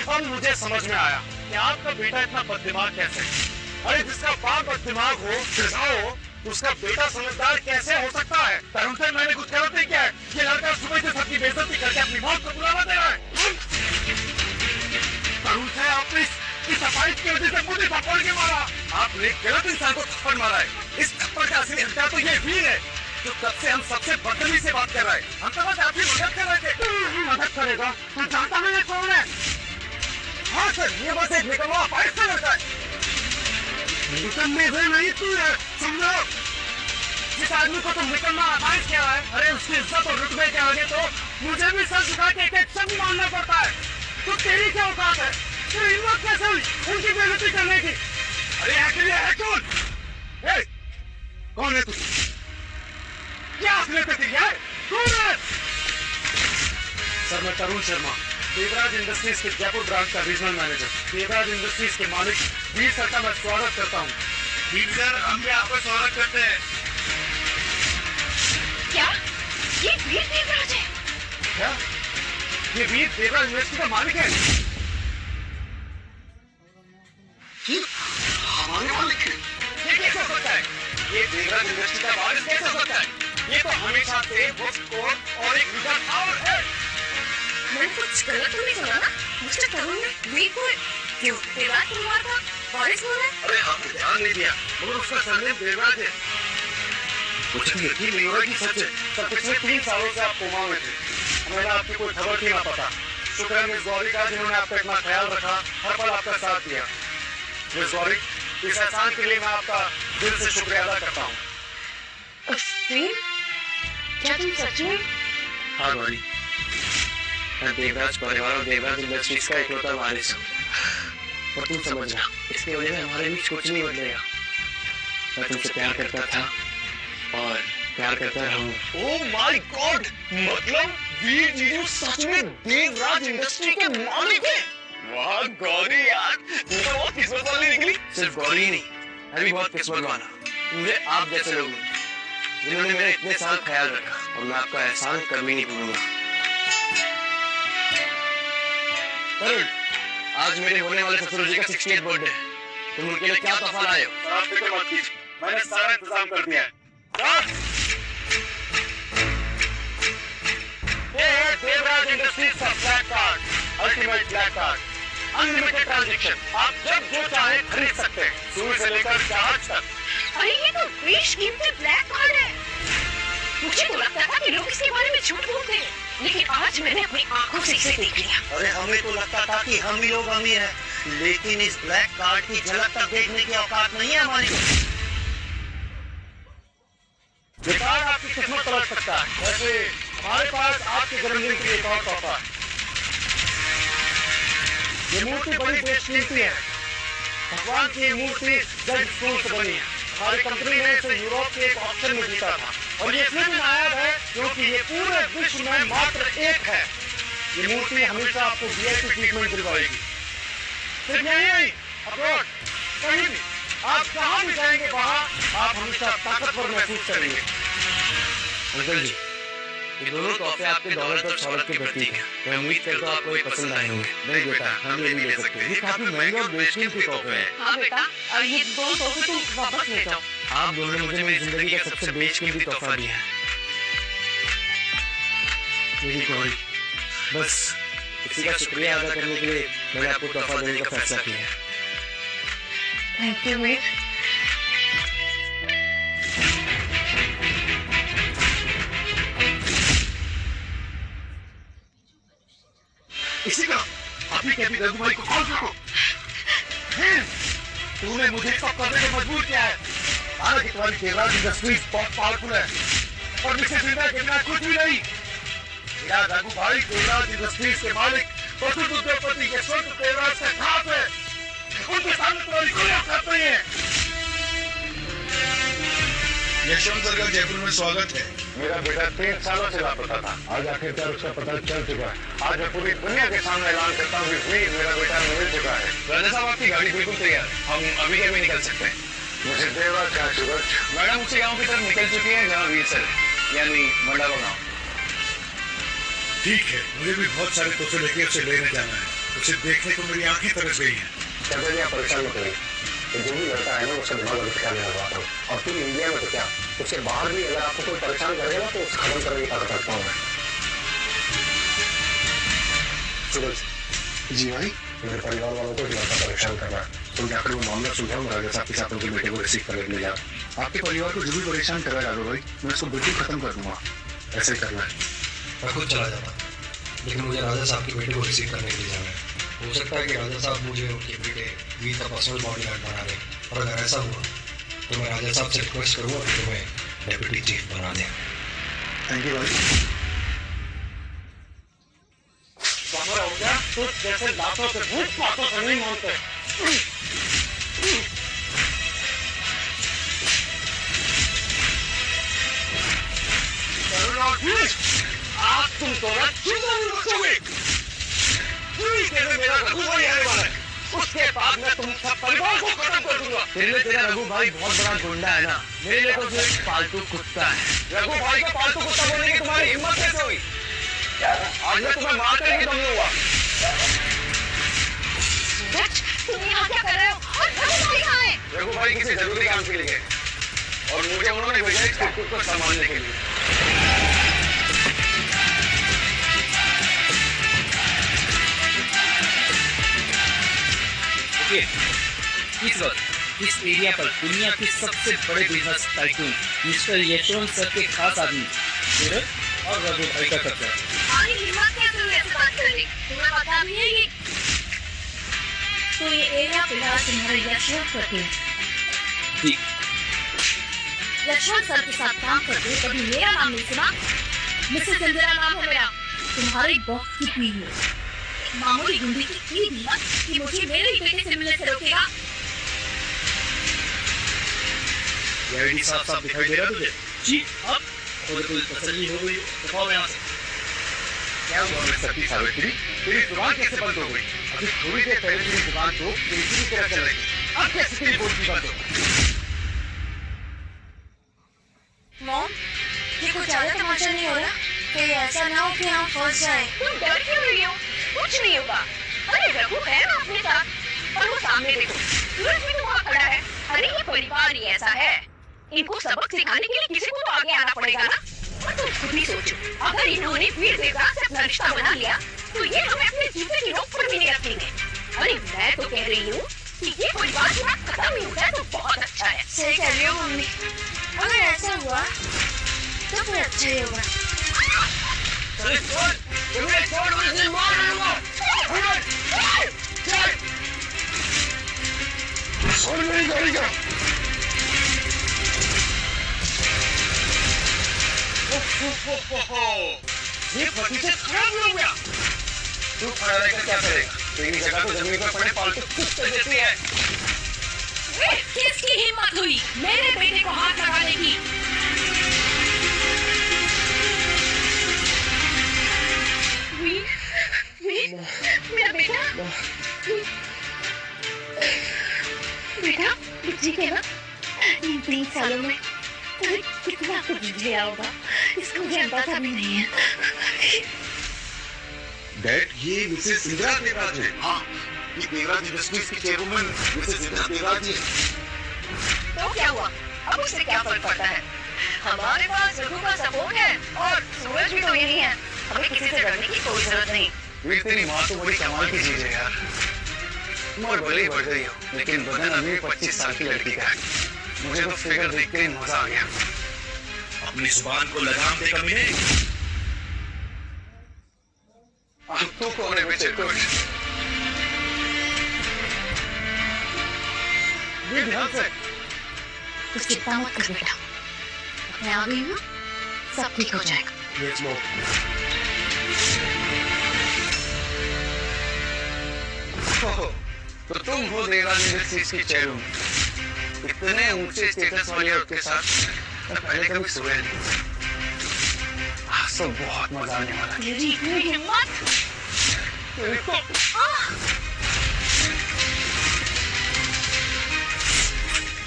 अब मुझे समझ में आया कि आपका बेटा इतना बददिमाग कैसे है। अरे जिसका बाप बददिमाग हो, हो, उसका बेटा समझदार कैसे हो सकता है? तरुण सर, मैंने कुछ गलत नहीं किया है। ये लड़का सुबह से सबकी बेइज्जती करके अपनी मौत को बुलावा दे रहा है। तरुण सर, आपने इस सफाई की वजह से मुझे थप्पड़ के मारा। आपने गलत इंसान को थप्पड़ मारा है। इस थप्पड़ का असली हत्या तो ये वीर है जो तब से हम सबसे बदतमीजी से बात कर रहा है। हम तो बस आपकी मदद कर रहे थे। मदद करेगा? तू जानता नहीं है कौन है? हाँ सर, ये बस एक निकलवा फाइट से लड़का है। निकलने से नहीं तू है, समझो। जिस आदमी को तुम निकलना आदेश किया है, अरे उसकी इज्जत और रुतबे के आगे तो मुझे भी सर झुका के एक शब्द मानना पड़ता है। तो तेरी क्या औकात है? तो हिम्मत कैसे हुई उनकी बेइज्जती करने की? अरे आखिर ये है कौन? कौन है तू? क्या आपने किया है? कौन है? सर, मैं तरुण शर्मा, देवराज इंडस्ट्रीज के जयपुर ब्रांच का रीजनल मैनेजर। देवराज इंडस्ट्रीज के मालिक वीर सर का मैं स्वागत करता हूँ। वीर सर, हम भी आपका स्वागत करते हैं। क्या ये वीर देवराज है? क्या ये वीर देवराज इंडस्ट्री का मालिक है? हमारे मालिक है? ये कैसे हो सकता है? ये देवराज इंडस्ट्री का मालिक कैसे हो सकता है? ये तो हमेशा से और एक विजय ठाकुर है। मैंने कुछ गलत तो नहीं सुना ना? मिस्टर तरुण ने वीर को क्यों देवराज को मारा था? बारिश बोला? अरे आपने ध्यान नहीं दिया, मगर उसका सरनेम देवराज है। मुझे यकीन नहीं हो रहा कि सच है। सर, पिछले 3 सालों से आप कोमा में थे। मैंने आपकी कोई खबर थी ना पता। शुक्र है मिस गौरी का, जिन्होंने आपका इतना ख्याल रखा, हर पल आपका साथ दिया। मिस गौरी, इस एहसान के लिए मैं आपका दिल से शुक्रिया अदा करता हूँ। क्या तुम सच में? हाँ गौरी, मैं देवराज परिवार और देवराज इंडस्ट्रीज का इकलौता वारिस हूँ। और तुम समझना, इसकी वजह से हमारे बीच कुछ नहीं बदलेगा। मैं तुमसे प्यार करता था और प्यार करता रहूंगा। ओह माय गॉड, मतलब वीर जीजू सच में देवराज इंडस्ट्री के मालिक हैं? वाह गौरी यार, तू तो बहुत किस्मत वाली निकली। सिर्फ गौरी नहीं, मैं भी बहुत किस्मत वाला। मुझे आप जैसे लोग जिन्होंने मेरा इतने साल ख्याल रखा, और मैं आपका एहसान कभी नहीं भूलूंगा। तरुण, आज मेरे होने वाले ससुर जी का 68th बर्थडे है। तुम उनके लिए क्या तोहफा लाए हो? आप फिक्र मत कीजिए, मैंने सारा इंतजाम कर दिया है। ये है देवराज इंडस्ट्रीज का black card, ultimate black card, unlimited transaction. आप जब जो चाहे खरीद सकते हैं, शुरू से लेकर जहाज तक। अरे ये तो बेशकीमती ब्लैक कार्ड है। मुझे तो लगता था कि लोग इसके बारे में झूठ बोलते हैं, लेकिन आज मैंने अपनी आंखों से इसे देख लिया। अरे हमें तो लगता था कि हम ही लोग अमीर हैं, लेकिन इस ब्लैक कार्ड की झलक तक देखने की औकात नहीं है हमारी। ये कार्ड आपकी किस्मत पलट सकता है। वैसे हमारे पास आपके जन्मदिन के लिए एक और तोहफा है। ये मूर्ति बड़ी बेशकीमती है। भगवान की मूर्ति जज स्टोन से बनी है। हमारी कंपनी ने इसे यूरोप के एक ऑक्शन में जीता था, और ये इसलिए भी नायाब है क्योंकि ये पूरे विश्व में मात्र एक है। ये मूर्ति हमेशा आपको वीआईपी ट्रीटमेंट दिलवाएगी। सिर्फ यही नहीं, अब्रॉड कहीं भी आप जहाँ भी जाएंगे वहाँ आप हमेशा ताकतवर महसूस करेंगे। अंकल जी, ये दोनों तोहफे आपके दौलत और शौहरत के प्रतीक हैं। मैं उम्मीद करता हूँ आपको ये पसंद आए होंगे। नहीं बेटा, हम ये भी ले सकते हैं। ये काफी महंगे और बेशकीमती तोहफे हैं। हाँ बेटा, ये दोनों तोहफे तुम वापस ले जाओ। आप दोनों ने मुझे मेरी जिंदगी का सबसे बेशकीमती तोहफा दिया है। मेरी गौरी, बस इसी का शुक्रिया अदा करने के लिए मैंने आपको तोहफा देने का फैसला किया है। थैंक यू वीर। इसी का अभी के अभी रघु भाई को कॉल करो। तूने मुझे सब करने को मजबूर किया है। हालांकि तुम्हारी देवराज इंडस्ट्रीज बहुत पावरफुल है, और मिसेस इंडिया के बिना कुछ भी नहीं। मेरा रघु भाई देवराज इंडस्ट्रीज के मालिक प्रसिद्ध उद्योगपति यशवंत देवराज के खास है। उनके सामने तुम्हारी कोई औकात नहीं है। यशवंत सर का जयपुर में स्वागत है। मेरा बेटा 3 सालों से लापता था, आज आखिरकार उसका पता चल चुका है। आज मैं पूरी दुनिया के सामने ऐलान करता हूँ कि वीर मेरा बेटा मिल चुका है। राजा साहब आपकी गाड़ी बिल्कुल तैयार है, हम अभी के भी निकल सकते हैं। मुझे देवा क्या सूरज? मैडम उसी गाँव की तरफ निकल चुकी है जहाँ वीर सर है, यानी मंडावा गाँव। ठीक है, मुझे भी बहुत सारे तोहफे लेके उसे लेने जाना है। उसे देखने को मेरी आंखें तरस गई हैं। चंद्र परेशान मत करिए, जो भी लड़का है ना उसका दिमाग अभी ख्याल में लगाता हूँ। और तुम इंडिया में तो क्या, उसके बाहर भी अगर आपको कोई परेशान करेगा तो उसका खत्म करने की ताकत रखता हूँ मैं। सूरज जी भाई, मेरे परिवार वालों को लड़का परेशान करना है, तुम जाकर वो मामला सुलझाओ। राजा साहब के साथ उनके बेटे को रिसीव करने ले जाओ। आपके परिवार को जो भी परेशान कर रहा है राघव भाई, मैं उसको बिल्कुल खत्म कर दूंगा। ऐसे ही करना है। मैं खुद चला जाता, लेकिन मुझे राजा साहब के बेटे को रिसीव करने के लिए जाना है। हो सकता है कि राजा साहब मुझे उनके बेटे वीर का पर्सनल बॉडीगार्ड बना दें, और अगर ऐसा हुआ तो मैं राजा साहब से रिक्वेस्ट करूँगा कि तुम्हें डेप्यूटी चीफ बना दें। थैंक यू भाई। हो गया तो जैसे दांतों से भूत बातों से नहीं मानते। आज तुम तो बचोगे। मेरा रघु भाई आने वाला है, उसके बाद मैं तुम सब परिवार को खत्म कर दूंगा। तेरे लिए तेरा रघु भाई बहुत बड़ा गुंडा है ना, मेरे लिए तो सिर्फ पालतू कुत्ता है। रघु भाई का पालतू कुत्ता बोलने की तुम्हारी हिम्मत कैसे हुई? आज मैं तुम्हें मार कर ही दम लूंगा। तुम यहाँ क्या कर रहे हो? और रघु भाई कहाँ है? रघु भाई किसी जरूरी काम के लिए गए और मुझे उन्होंने भेजा इस कुत्ते को संभालने के लिए। इस वक्त इस एरिया पर दुनिया के सबसे बड़े business tycoon mister Yashwant sir के खास आदमी सूरज और रघु भाई का कब्जा है। तुम्हारी हिम्मत कैसे हुई ऐसी बात करने? तुम्हें पता भी है ये तो ये एरिया फिलहाल तुम्हारे यशवंत सर के ठीक। यशवंत सर के साथ काम करते कभी मेरा नाम नहीं सुना? मिसेस इंदिरा नाम है मेरा। तुम्हारे बॉस की क्वीन है, मामूली गुंडे की क्वीन है कि मुझे मेरे बेटे से मिलने से रोकेगा? ये साफ साफ दिखाई दे रहा है तुझे? जी अब खुद को तसल्ली हो गई, दिखाओ यहाँ से। क्या हुआ मैं सती सावित्री? तेरी जुबान कैसे बंद हो गई? अभी थोड़ी देर पहले तेरी जुबान तो तेरी तरह चल रही थी, अब कैसे तेरी बोलती बंद हो? मॉम, ये कुछ ज्यादा तमाशा नहीं हो रहा? कहीं ऐसा ना हो कि हम फंस जाएं। तुम डर क्यों रही हो? कुछ नहीं होगा। अरे रघु है ना अपने साथ, और वो सामने देखो, सूरज भी तो वहाँ खड़ा है। अरे ये परिवार ही ऐसा है, इनको सबक सिखाने के लिए किसी को तो आगे आना पड़ेगा ना। और तुम खुद ही सोचो, अगर इन्होंने वीर देवराज से अपना रिश्ता बना लिया तो ये हमें अपने जूते की नोक पर भी नहीं रखेंगे। अरे मैं तो कह रही हूँ कि ये परिवार की बात खत्म ही हो जाए तो बहुत अच्छा है। सही कह रही हो मम्मी, अगर ऐसा हुआ तो फिर अच्छा ही होगा। चल छोड़ मुझे मार दूंगा। छोड़ मेरी गाड़ी का। ये प्रतिशत खराब हो गया। तू खड़ा रहकर क्या करेगा? तेरी जगह तो जमीन पर पड़े पालतू कुत्ते जैसी है। किसकी हिम्मत हुई मेरे बेटे को हाथ लगाने की? मेरा बेटा, बेटा ठीक है ना? इन 3 सालों में कितना कुछ झेला होगा, इसका मुझे अंदाजा भी नहीं है। डैड, ये मिसेस इंदिरा देवराज है। हाँ, ये देवराज इंडस्ट्रीज की चेयरवुमन मिसेस इंदिरा देवराज है। तो क्या हुआ? अब उससे क्या फर्क पड़ता है? हमारे पास रघु का सपोर्ट है और सूरज भी तो यही है। हमें किसी से डरने की कोई जरूरत नहीं। वीर तेरी माँ तो बड़ी कमाल की चीज है यार। उम्र भले ही बढ़ गई हो, लेकिन बदन अभी 25 साल की लड़की का है। मुझे तो फिगर देख के ही मजा आ गया। अपनी जुबान को लगाम दे कमीने। तू कौन है बेटे? ध्यान से कुछ चिंता मत कर बेटा, मैं आ गई हूँ, सब ठीक हो जाएगा। तो तुम हो देवराज इंडस्ट्रीज की चेयरवुमन। इतने ऊंचे स्टेटस वाले औरत के साथ मैं पहले कभी सोया नहीं, आज तो बहुत मजा आने वाला है। तेरी इतनी हिम्मत!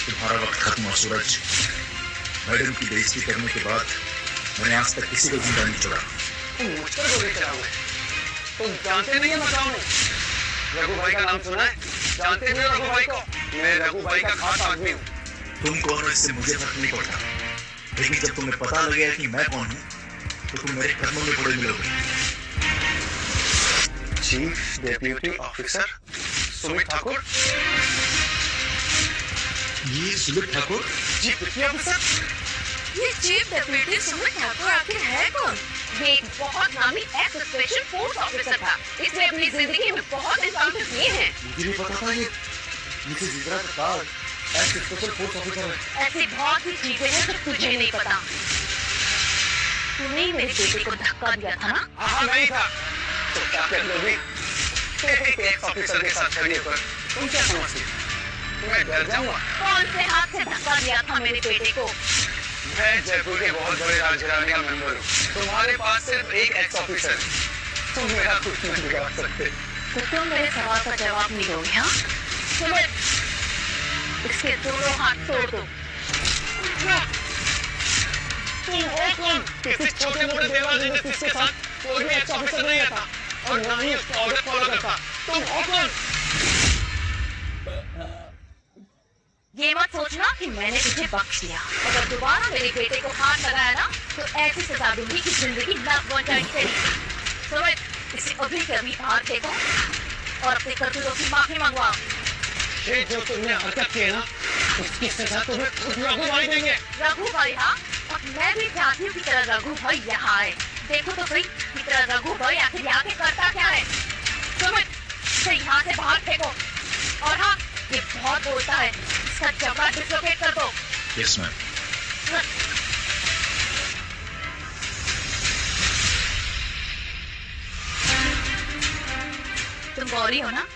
तुम्हारा वक्त खत्म हुआ सूरज। मैडम की बेइज्जती करने के बाद मैंने आज तक किसी को जिंदा नहीं छोड़ा। तुम मुझ पर गोली चलाओगे? तुम जानते नहीं है मैं कौन हूँ? रघु भाई का नाम सुना है? जानते हो रघु भाई को? मैं रघु भाई का खास आदमी हूँ। तुम कौन हो इससे मुझे फर्क नहीं पड़ता, लेकिन जब तुम्हें पता लगे कि मैं कौन हूँ तो तुम मेरे कदमों में पड़े मिलोगे। Chief deputy officer Sumit Thakur. ये Sumit Thakur? Chief deputy officer? ये चीफ डेप्यूटी सुमित ठाकुर आखिर है कौन? ये एक बहुत नामी एक्स स्पेशल फोर्स ऑफिसर था। इसने अपनी जिंदगी में बहुत एनकाउंटर किए हैं। मुझे नहीं पता था ये मुझे जिंदा का एक्स स्पेशल फोर्स ऑफिसर है। ऐसी बहुत सी चीजें हैं जो तुझे नहीं पता। तूने मेरे बेटे को धक्का दिया था ना? हाँ नहीं था। तो क्या कर लोगी? एक्स ऑफिसर के साथ खड़े पर तुम क्या समझती? मैं डर जाऊंगा? कौन से हाथ से धक्का दिया था मेरे बेटे को? मैं जयपुर के बहुत बड़े राजघराने का मेंबर हूँ। तुम्हारे पास सिर्फ एक एक्स ऑफिसर है। तुम मेरा कुछ नहीं बिगाड़ सकते। तो तुम मेरे सवाल का जवाब नहीं दोगे, हाँ? सुमित, इसके दोनों हाथ तोड़ दो। तुम हो कौन? किसी छोटे मोटे देवाल इंडस्ट्रीज के साथ कोई भी एक्स ऑफिसर नहीं आता और ना ही उसका ऑर्डर फॉलो करता। तुम हो कौन? ये मत सोचना कि मैंने तुझे बख्श दिया। अगर दोबारा मेरे बेटे को हाथ लगाया ना तो ऐसी सजा दूंगी कि जिंदगी न पहुंचाएगी तेरी। सुमित, इसे अभी के अभी बाहर फेंको और अपने करतूतों की माफी मंगवाओ। ये जो तुमने हरकत की है ना, उसकी सजा तुम्हें खुद रघु भाई देंगे। रघु भाई? हाँ, और मैं भी चाहती हूँ कि तेरा रघु भाई यहाँ आए। देखो तो सही कि तेरा रघु भाई आखिर यहाँ के करता क्या है। सुमित, इसे यहाँ से बाहर फेंको। और हाँ, ये बहुत बोलता है, इसका जबड़ा डिसलोकेट कर दो। Yes ma'am. तुम गौरी हो ना?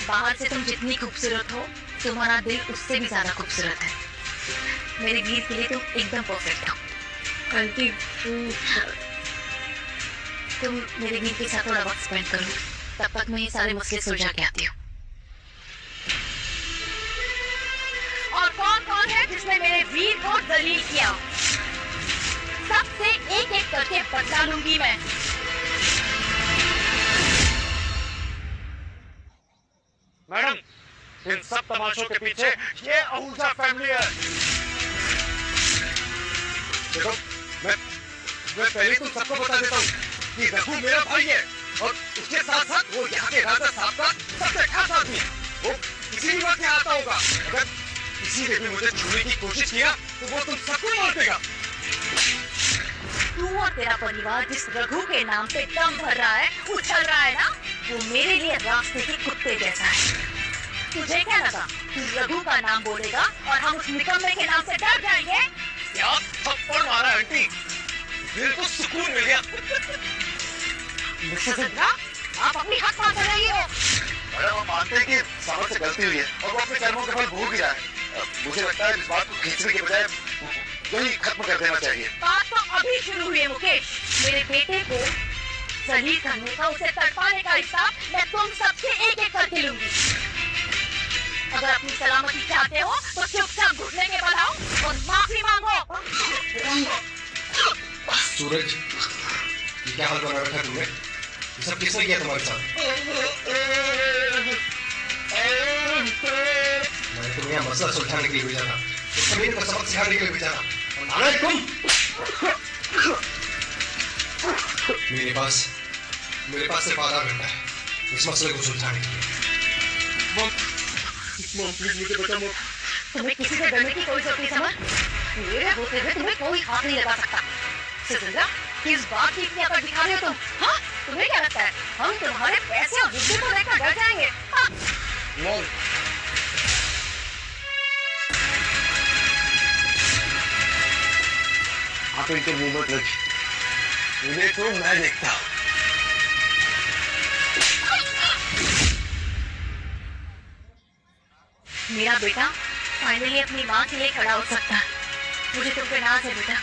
बाहर से तुम जितनी खूबसूरत हो, तुम्हारा दिल उससे भी ज्यादा खूबसूरत है। मेरे वीर के लिए तुम एकदम परफेक्ट हो। आंटी तुम मेरे वीर के साथ थोड़ा वक्त स्पेंड करो, तब तक मैं ये सारे मसले सुलझा के आती हूँ। और कौन कौन है जिसने मेरे वीर को जलील किया? सबसे एक एक करके बदला लूंगी मैं। मैडम, इन सब तमाशों के पीछे ये आहूजा फैमिली है। देखो, मैं पहले तो सबको बता देता हूँ कि रघु मेरा भाई है और उसके साथ साथ वो यहाँ के राजा साहब का सबसे खास आदमी है। वो किसी भी वक्त यहाँ आता होगा। अगर किसी ने भी मुझे छूने की कोशिश किया तो वो तुम सबको मार देगा। तू और तेरा परिवार जिस रघु के नाम पे दम भर रहा है, उछल रहा है ना, वो मेरे लिए रास्ते के कुत्ते जैसा है। तुझे क्या लगा तू रघु का नाम बोलेगा और हम उस निकम्मे के नाम से डर जाएंगे? क्या थप्पड़ मारा आंटी, दिल को सुकून मिल गया। मिसेस इंद्रा, आप अपनी हद पार कर रही हो। मैडम, हम मानते हैं कि सामर से गलती हुई है और वो अपने कर्मों का फल भोग ही रहा है। मुझे लगता है इस बात को खींचने के बजाय यही खत्म कर देना चाहिए। बात तो अभी शुरू हुई है मुकेश। मेरे बेटे को जलील करने का, उसे तड़पाने का हिसाब मैं तुम सबसे एक एक करके लूंगी। अगर अपनी सलामती चाहते हो तो चुपचाप घुटने के बल आओ और माफी मांगो। सूरज, ये क्या हाल बना रखा तुमने? ये सब किसने किया तुम्हारे साथ? मैंने तुम्हें यहाँ मसला सुलझाने के लिए भेजा था, इस कमीने को सबक सिखाने के लिए भेजा था। और तुम मेरे पास सिर्फ आधा घंटा है इस मसले को सुलझाने के लिए। मॉम प्लीज मुझे बचा मॉम। तुम्हें किसी से डरने की कोई जरूरत नहीं समझ। मेरे होते हुए तुम्हें कोई हाथ नहीं लगा सकता। सिद्धिका, किस बात की इतनी अकड़ दिखा रहे हो तुम? हाँ, तुम्हें क्या लगता है हम तुम्हारे पैसे और बुद्धि को लेकर डर जाएंगे? हाँ? मॉम, आप इनके मुंह मत लगी, उन्हें तो मैं देखता हूँ। मेरा बेटा फाइनली अपनी माँ के लिए खड़ा हो सकता है। मुझे तुम पे नाज है बेटा।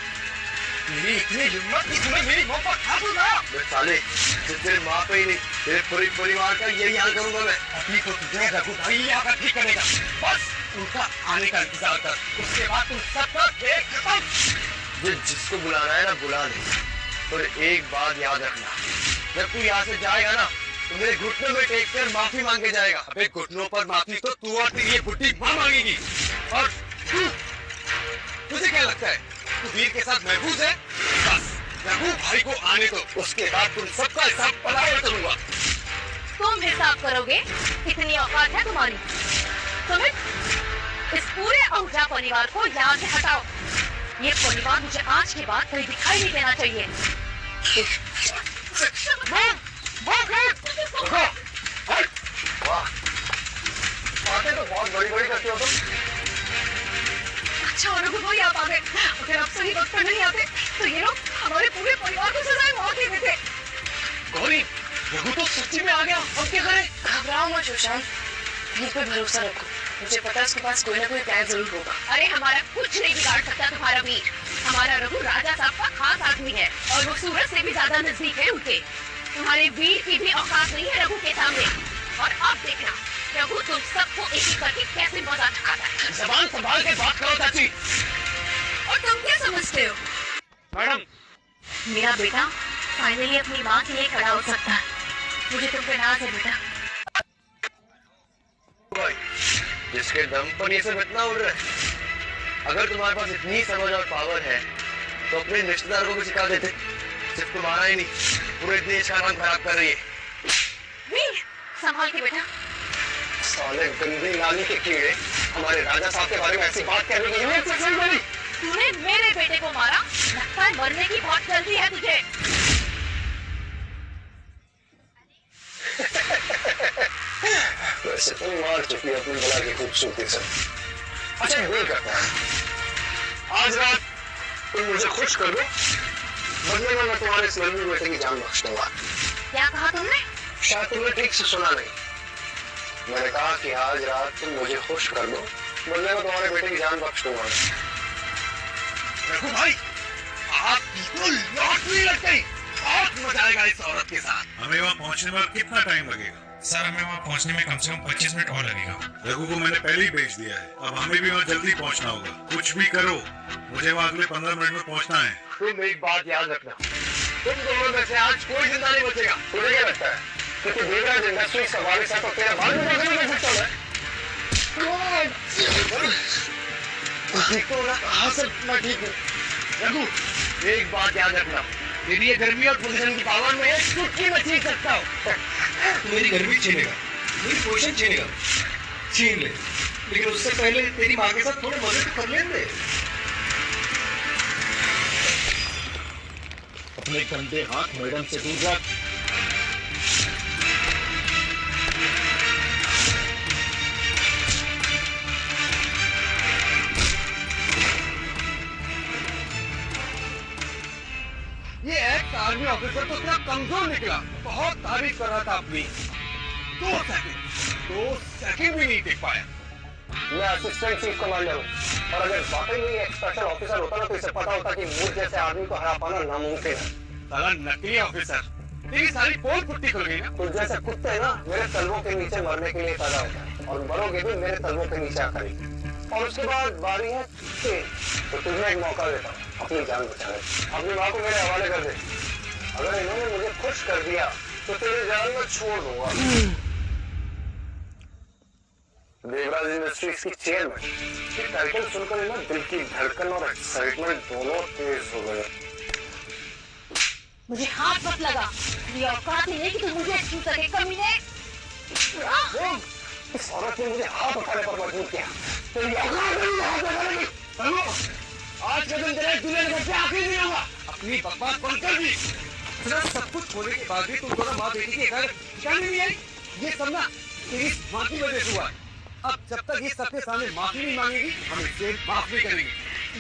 मेरी इतनी हिम्मत कि तुम्हें मेरी मौत पर खा दूंगा। मैं साले तेरे माँ पे ही नहीं, तेरे पूरे परिवार का यही हाल करूंगा मैं। अभी तो तुझे रघु भाई आकर ठीक करेगा। बस उनका आने का इंतजार कर, उसके बाद तुम सबका खेल खत्म। जिसको बुलाना है ना बुला ले, पर एक बात याद रखना, जब तू यहाँ से जाएगा ना तो मेरे घुटनों में टेक कर माफी मांगे जाएगा। अबे घुटनों पर माफी तो तू और तेरी ये बुड्ढी माँ मांगेगी। और तुझे क्या लगता है तू वीर के साथ महफूज है? बस रघु भाई को आने दो, उसके बाद तुम सबका हिसाब बराबर करूंगा। तुम हिसाब करोगे? इतनी औकात है तुम्हारी? सुमित, इस पूरे आहूजा परिवार को यहाँ से हटाओ। ये परिवार मुझे आज के बाद कहीं दिखाई नहीं देना चाहिए। बातें तो बहुत बड़ी बड़ी करती हो तुम। अच्छा रघु भाई आप आ गए। अगर आप सही वक्त पर नहीं आते तो ये लोग हमारे पूरे परिवार को सजाए मौत देते थे। गौरी, रघु तो सच्ची में आ गया, अब क्या करें? घबराओ मत सुशांत, मुझ पे भरोसा रखो। मुझे पता है उसके पास कोई ना कोई प्लान जरूर होगा। अरे हमारा कुछ नहीं बिगाड़ सकता तुम्हारा वीर। हमारा रघु राजा साहब का खास आदमी है और वो सूरज से भी ज्यादा नजदीक है उनके। तुम्हारे वीर की भी औकात नहीं है रघु के सामने। और अब देखना रघु तुम सबको एक एक करके कैसे मजा चखाता है। जबान संभाल के बात करो चाची। और तुम क्या समझते हो? मैडम, मेरा बेटा फाइनली अपनी माँ के लिए खड़ा हो सकता है। मुझे तुम पे नाज है बेटा। भाई, जिसके दम पर ये सब इतना उड़ रहा है, अगर तुम्हारे पास इतनी समझ और पावर है तो अपने रिश्तेदार को भी सिखा देते। सिर्फ तुम्हारा ही नहीं, पूरे देश का नाम खराब कर रही है। वीर, संभाल के बेटा। साले गंदी नाली के कीड़े हमारे राजा साहब के बारे में ऐसी बात करने की हिम्मत कैसे हुई? तूने मेरे बेटे को मारा, लगता है मरने की बहुत जल्दी है तुझे। वैसे तुम मार चुकी है अपनी बला की खूबसूरती से। अच्छा ये करता है, आज रात तुम मुझे खुश कर दो, बदले में मैं तुम्हारे इस नन्ही बेटे की जान बख्श दूंगा। क्या कहा तुमने? शायद तुमने ठीक से सुना नहीं। मैंने कहा कि आज रात तुम मुझे खुश कर दो, बदले में तुम्हारे बेटे की जान बख्श दूंगा। रघु भाई, आपकी तो लॉटरी लग गई। बहुत मजा आएगा इस औरत के साथ। हमें वहाँ पहुँचने में कितना टाइम लगेगा? सर हमें वहाँ पहुँचने में कम से कम 25 मिनट और लगेगा। रघु को मैंने पहले ही भेज दिया है, अब हमें भी वहाँ जल्दी पहुँचना होगा। कुछ भी करो, मुझे वहाँ अगले 15 मिनट में पहुँचना है। तुम एक बात याद रखना, तुम दोनों में से आज कोई जिंदा नहीं बचेगा। तुझे क्या लगता है कि देवराज इंडस्ट्रीज का वारिस है तो तेरा बाल भी नहीं कर सकता मैं? ठीक तो ना? हाँ सर, मैं ठीक हूँ। रघु, एक बात याद रखना, मेरी ये गर्मी और पोजीशन की पावर में एक चुटकी में छीन सकता हूँ। मेरी गर्मी छीनेगा, मेरी पोजीशन छीनेगा, छीन ले, लेकिन उससे पहले तेरी माँ के साथ थोड़े मजे तो कर लेंगे। अपने गंदे हाथ मैडम से दूर रख। ये एक्स आर्मी ऑफिसर तो इतना कमजोर निकला, बहुत तारीफ कर रहा था अपनी। 2 सेकंड भी नहीं टिक पाया। मैं असिस्टेंट चीफ कमांडर हूँ, और अगर वाकई में एक स्पेशल ऑफिसर होता ना तो इसे पता होता कि मुझ जैसे आदमी को हरा पाना नामुमकिन है। साला नकली ऑफिसर, तेरी सारी पोल पुट्टी खुल गई ना। कुछ जैसे कुत्ते ना मेरे तलवों के नीचे मरने के लिए पैदा होता है, और मरोगे भी मेरे तलवों के नीचे आकर ही। और उसके बाद बारी है तो तुझे एक मौका देता हूँ अपनी जान बचाने। अपनी माँ को मेरे हवाले कर दे। अगर इन्होंने मुझे खुश कर दिया तो तेरी जान में छोड़ दूंगा। देवराज इंडस्ट्रीज की चेयरमैन की टाइटल सुनकर ना दिल की धड़कन और एक्साइटमेंट दोनों तेज हो गए। मुझे हाथ मत लगा, ये औकात नहीं है कि तुम मुझे छू सके कमीने। इस औरत ने मुझे हाथ उठाने पर मजबूर किया। तेरी औकात नहीं है हाथ लगाने की। आज का दिन तेरे दूल्हे के घर पे आखिरी नहीं होगा। अपनी बकवास बंद कर दी। सब कुछ होने के बाद भी तुम दोनों माँ बेटी के घर जाने नहीं आई। ये सब ना तेरी माँ की वजह से हुआ। अब जब तक ये सबके सामने माफी नहीं मांगेगी, हम इसे माफ नहीं करेंगे।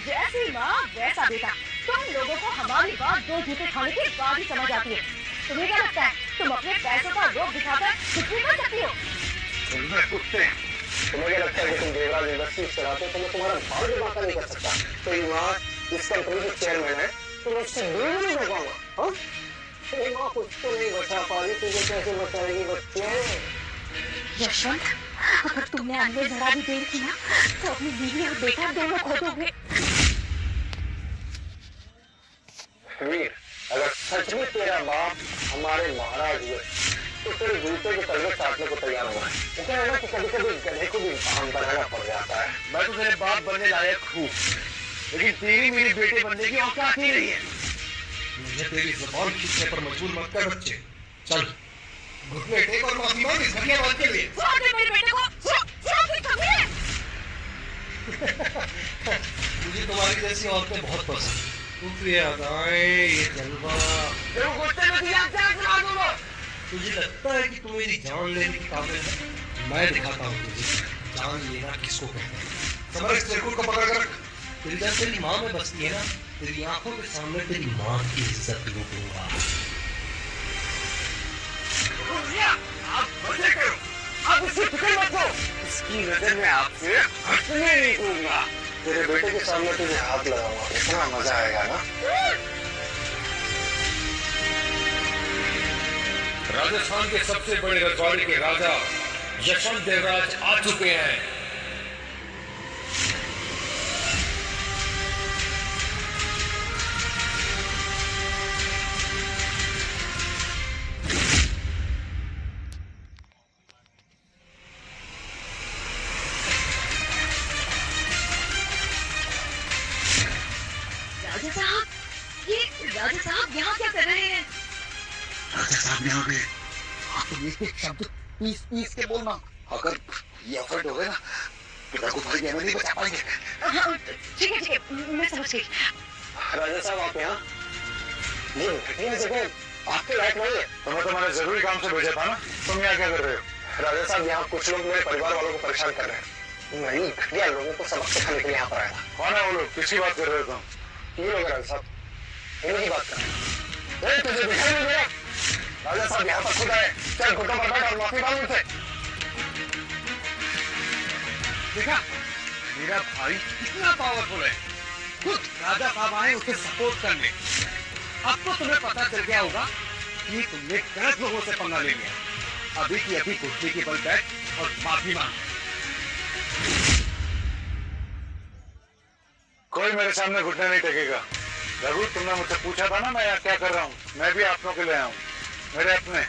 जैसी माँ वैसा बेटा। तुम लोगों को हमारी बात 2 जूते खाने के बाद ही समझ आती है। तुम्हें क्या लगता है तुम अपने पैसों का रोक दिखाकर कुछ भी कर सकती हो? कुत्ते, तुम्हें क्या लगता है कि तुम देवराज इंडस्ट्रीज चलाते हो तो मैं तुम्हारा भाव भी बात नहीं कर सकता? तो माँ इस कंपनी के चेयरमैन है तो मैं उससे डील नहीं कर पाऊंगा। हाँ तेरी माँ कुछ तो नहीं बचा पा रही, तुझे कैसे बचाएगी बच्चे? यशवंत, अगर तुमने अन्य जरा भी देर की ना तो अपनी बीवी और बेटा दोनों खो दोगे। वीर, अगर सच में तेरा बाप हमारे महाराज हुए तो तेरे जूते के तलवे काटने को तैयार हुआ है। वो क्या है ना कि कभी-कभी गधे को भी इंसान बनाना पड़ जाता है। मैं तो तेरे बाप बनने लायक हूँ, लेकिन तेरी मेरी बेटे बनने की औकात ही नहीं है। मुझे तेरी ज़बान खींचने पर मजबूर मत कर बच्चे। चल घुटने टेक और माफी मांग इस घटिया बात के लिए। छोड़ दे मेरे बेटे को, मुझे तुम्हारी जैसी औरतें बहुत पसंद। ये अदाएं, ये जलवा, तुझे लगता है कि तुम मेरी जान लेने के काबिल है? मैं दिखाता हूँ तुझे जान लेना किसको कहते हैं। समर इस को पकड़ कर रख। तेरी जान तेरी माँ में बसती है ना, तेरी आंखों के सामने तेरी माँ की इज्जत लूटूंगा। आप मजे करो, आप इससे फिक्र मत करो। इसकी नजर में आपसे हटने नहीं दूंगा। तेरे बेटे के सामने तुझे हाथ लगाऊंगा, इतना मजा आएगा ना। राजस्थान के सबसे बड़े रजवाड़े के राजा यशवंत देवराज आ चुके हैं। राजा साहब यहाँ क्या कर रहे हैं? राजा साहब यहाँ पे आप तो एक शब्द पीस के बोलना। अगर ये एफर्ट हो गए ना पिता को भाई बहन नहीं बचा पाएंगे। ठीक है मैं समझ गई। राजा साहब आप यहाँ नहीं, घटिया जगह आपके लायक नहीं है। तुम्हें तो मैंने जरूरी काम से भेजा था ना, तुम यहाँ क्या कर रहे हो? राजा साहब यहाँ कुछ लोग मेरे परिवार वालों को परेशान कर रहे हैं। मैं ही घटिया लोगों को सबक सिखाने के लिए यहाँ पर आया था। कौन है वो लोग, किसकी बात कर रहे हो तुम? ये लोग राजा साहब इन्हीं की बात कर रहे हैं। तुझे दिखाई नहीं दे रहा? राजा साहब यहाँ पर खुद आए। चल घुटनों पर बैठ और माफी मांग उनसे। देखा मेरा भाई कितना पावरफुल है, खुद राजा साहब आए उसे सपोर्ट करने। अब तो तुम्हें पता चल गया होगा कि तुमने गलत लोगों से पंगा ले लिया। अभी की अभी घुटने के बल बैठ और माफी मांग। कोई मेरे सामने घुटने नहीं टेकेगा। रघु, तुमने मुझसे पूछा था ना मैं यहाँ क्या कर रहा हूँ। मैं भी आप लोगों के लिए आया हूँ। मेरे अपने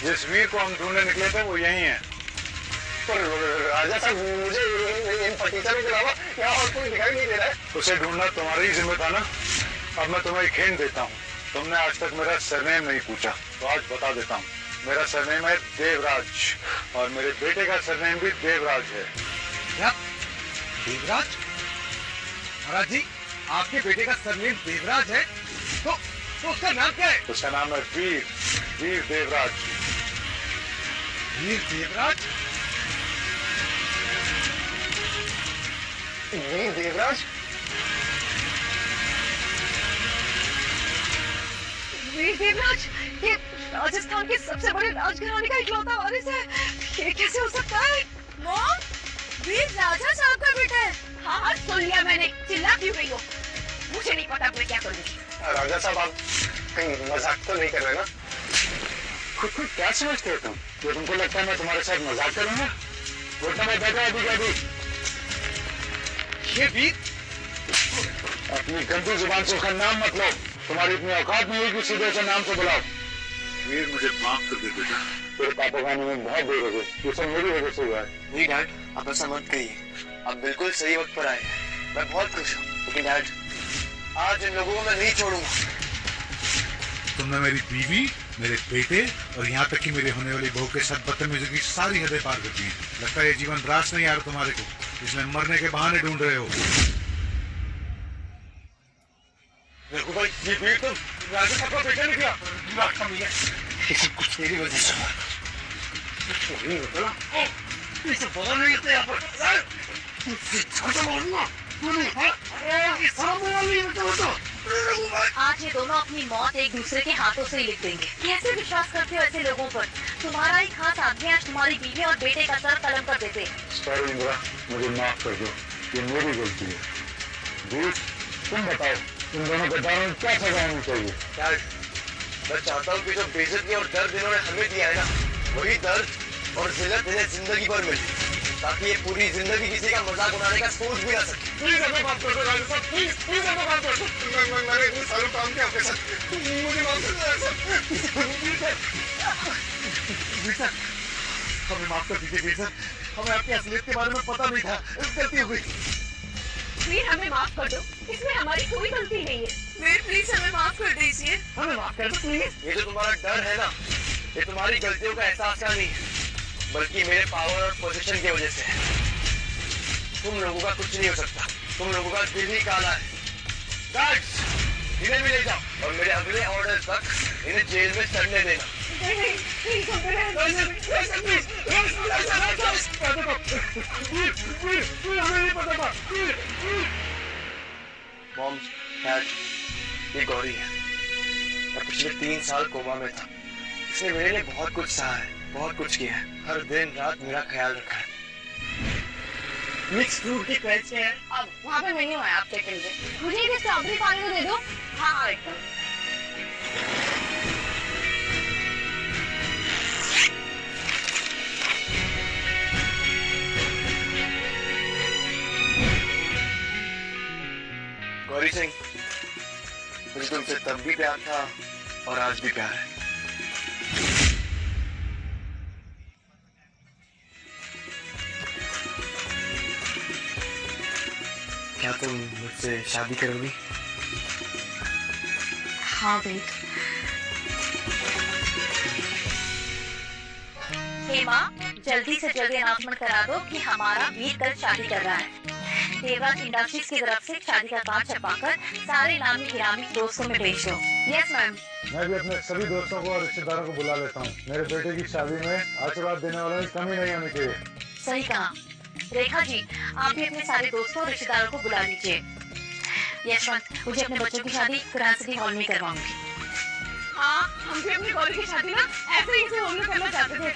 जिस वीर को हम ढूंढने निकले थे वो यही है। पर राजा साहब मुझे इन फटीचरों के अलावा यहाँ और कोई दिखाई नहीं दे रहा है। उसे ढूंढना तुम्हारी ही जिम्मे था ना। अब मैं तुम्हें खेल देता हूँ। तुमने आज तक मेरा सरनेम नहीं पूछा तो आज बता देता हूँ। मेरा सरनेम है देवराज और मेरे बेटे का सरनेम भी देवराज है। क्या देवराज? महाराज जी आपके बेटे का सरनेम देवराज है तो उसका नाम क्या है? उसका नाम है वीर देवराज। वीर देवराज? वीर देवराज? वीर देवराज ये राजस्थान के सबसे बड़े राजघराने का इकलौता वारिस है। ये कैसे हो सकता है? मॉम, वीर राजा साहब का बेटा है। हाँ सुन लिया मैंने। चिल्ला क्यों रही हो? मुझे नहीं पता मैं क्या करूँगी। राजा साहब आप कहीं मजाक तो नहीं कर रहे ना? खुद को क्या समझते हो तुम? जो तुमको लगता है मैं तुम्हारे साथ मजाक करूंगा? घुटने में बैठा अभी ये वीर अपनी गंदी जुबान से उसका नाम मत लो। तुम्हारी इतनी औकात नहीं हुई कि सीधे से नाम से बुलाओ। वीर मुझे माफ कर दे बेटा। तेरे पापा का में बहुत देर हो गई। ये सब मेरी वजह से हुआ है। नहीं डैड, आप ऐसा मत कहिए। आप बिल्कुल सही वक्त पर आए हैं। मैं बहुत खुश हूँ। लेकिन डैड आज इन लोगों को मैं नहीं छोड़ूंगा। तुमने मेरी बीवी, मेरे बेटे और यहाँ तक कि मेरे होने वाली बहू के साथ बदतमीजी की सारी हदें पार कर दी हैं। लगता है ये जीवन रास नहीं आ रहा तुम्हारे को, इसमें मरने के बहाने ढूंढ रहे हो। देखो भाई, ये वीर तो राजा साहब का बेटा निकला। ये सब कुछ तेरी वजह से हुआ। ये सब बोल नहीं थे यहाँ पर। आज ये दोनों अपनी मौत एक दूसरे के हाथों से ही लिख देंगे। कैसे विश्वास करते हो ऐसे लोगों पर? तुम्हारा ही खास आदमी आज तुम्हारी बीवी और बेटे का सर कलम कर देते। इंदिरा, मुझे माफ कर दो, ये मेरी गलती है। वीर, तुम बताओ, इन दोनों गद्दारों में क्या सजा होनी चाहिए? मैं चाहता हूँ कि जो बेइज्जती और दर्द इन्होंने हमें दिया है ना, वही दर्द और जिल्लत इन्हें जिंदगी भर मिले, ताकि ये पूरी जिंदगी किसी का मजाक उड़ाने का सोच भी ना सके। प्लीज हमें माफ कर दो राजू साहब, प्लीज हमें माफ कर दो। मैंने इतने सालों काम किया आपके साथ, मुझे माफ कर दो राजू साहब। हमें माफ कर दीजिए वीर सर, हमें आपकी असलियत के बारे में पता नहीं था, गलती हो गई। वीर हमें माफ कर दो, इसमें हमारी कोई गलती नहीं है। वीर प्लीज हमें माफ कर दीजिए, हमें माफ कर दो प्लीज। ये जो तुम्हारा डर है ना, ये तुम्हारी गलतियों का एहसास का नहीं है, बल्कि मेरे पावर और पोजीशन की वजह से है। तुम लोगों का कुछ नहीं हो सकता, तुम लोगों का दिल ही काला है। गार्ड्स, इन्हें भी ले जाओ और मेरे अगले ऑर्डर तक इन्हें जेल में चढ़ने देना। मॉम, डैड, ये गौरी है। मैं पिछले 3 साल कोमा में था। इसने मेरे लिए बहुत कुछ सहा है, बहुत कुछ किया है, हर दिन रात मेरा ख्याल रखा है। मिक्स फ्रूट की कैसे है? अब वहाँ पे मेन्यू है, आप चेक कर लीजिए। मुझे एक स्ट्रॉबेरी पानी दे दो। हाँ एकदम। गौरी सिंह, मुझे तुमसे तब भी प्यार था और आज भी प्यार है। क्या तुम मुझसे शादी करोगी? हाँ वेद। हेमा, जल्दी से जल्दी अनाउंसमेंट करा दो कि हमारा वीर कल शादी कर रहा है। देवराज इंडस्ट्रीज की तरफ से शादी का कार्ड छपवाकर सारे नामी गिरामी दोस्तों में भेज दो। Yes ma'am. मैं भी अपने सभी दोस्तों को और रिश्तेदारों को बुला लेता हूँ। मेरे बेटे की शादी में आशीर्वाद देने वालों की कमी नहीं होनी चाहिए। सही कहा। रेखा जी, आप भी अपने सारे दोस्तों और रिश्तेदारों को बुला लीजिए। यशवंत, मुझे अपने बच्चों की शादी ग्रैंड सिटी हॉल में करवाऊंगी। हाँ, हम भी अपनी गौरी की शादी ना ऐसे ही हॉल में करना चाहते थे।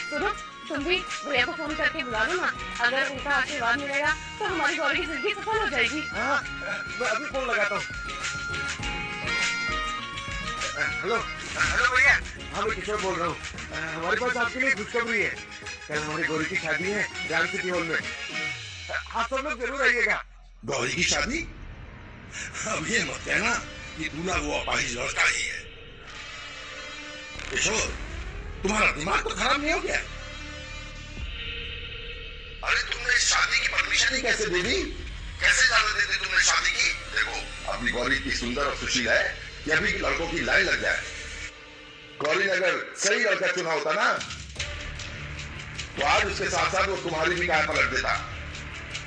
सुनो, तुम भी भैया को फोन करके बुला लो ना। अगर उनका आशीर्वाद मिलेगा तो हमारी गौरी की जिंदगी सफल हो जाएगी। हाँ, मैं अभी फोन लगाता हूँ। हेलो भैया। हाँ, मैं किशोर बोल रहा हूँ। हमारे पास आपके लिए खुशखबरी है। कल हमारी गौरी की शादी है ग्रैंड सिटी हॉल में। आप सब लोग जरूर आइएगा। गौरी की शादी? अब ये मत कहना कि दूल्हा वो अपाहिज लड़का ही है। किशोर, तुम्हारा दिमाग तो खराब नहीं हो गया? अरे तुमने शादी की परमिशन ही कैसे दे दी? कैसे इजाजत दे दी तुमने शादी की? देखो, अपनी गौरी इतनी सुंदर और सुशील है कि अभी लड़कों की लाइन लग जाए। गौरी ने अगर सही लड़का चुना होता ना, तो आज उसके साथ साथ वो तुम्हारी भी गाय पलट देता।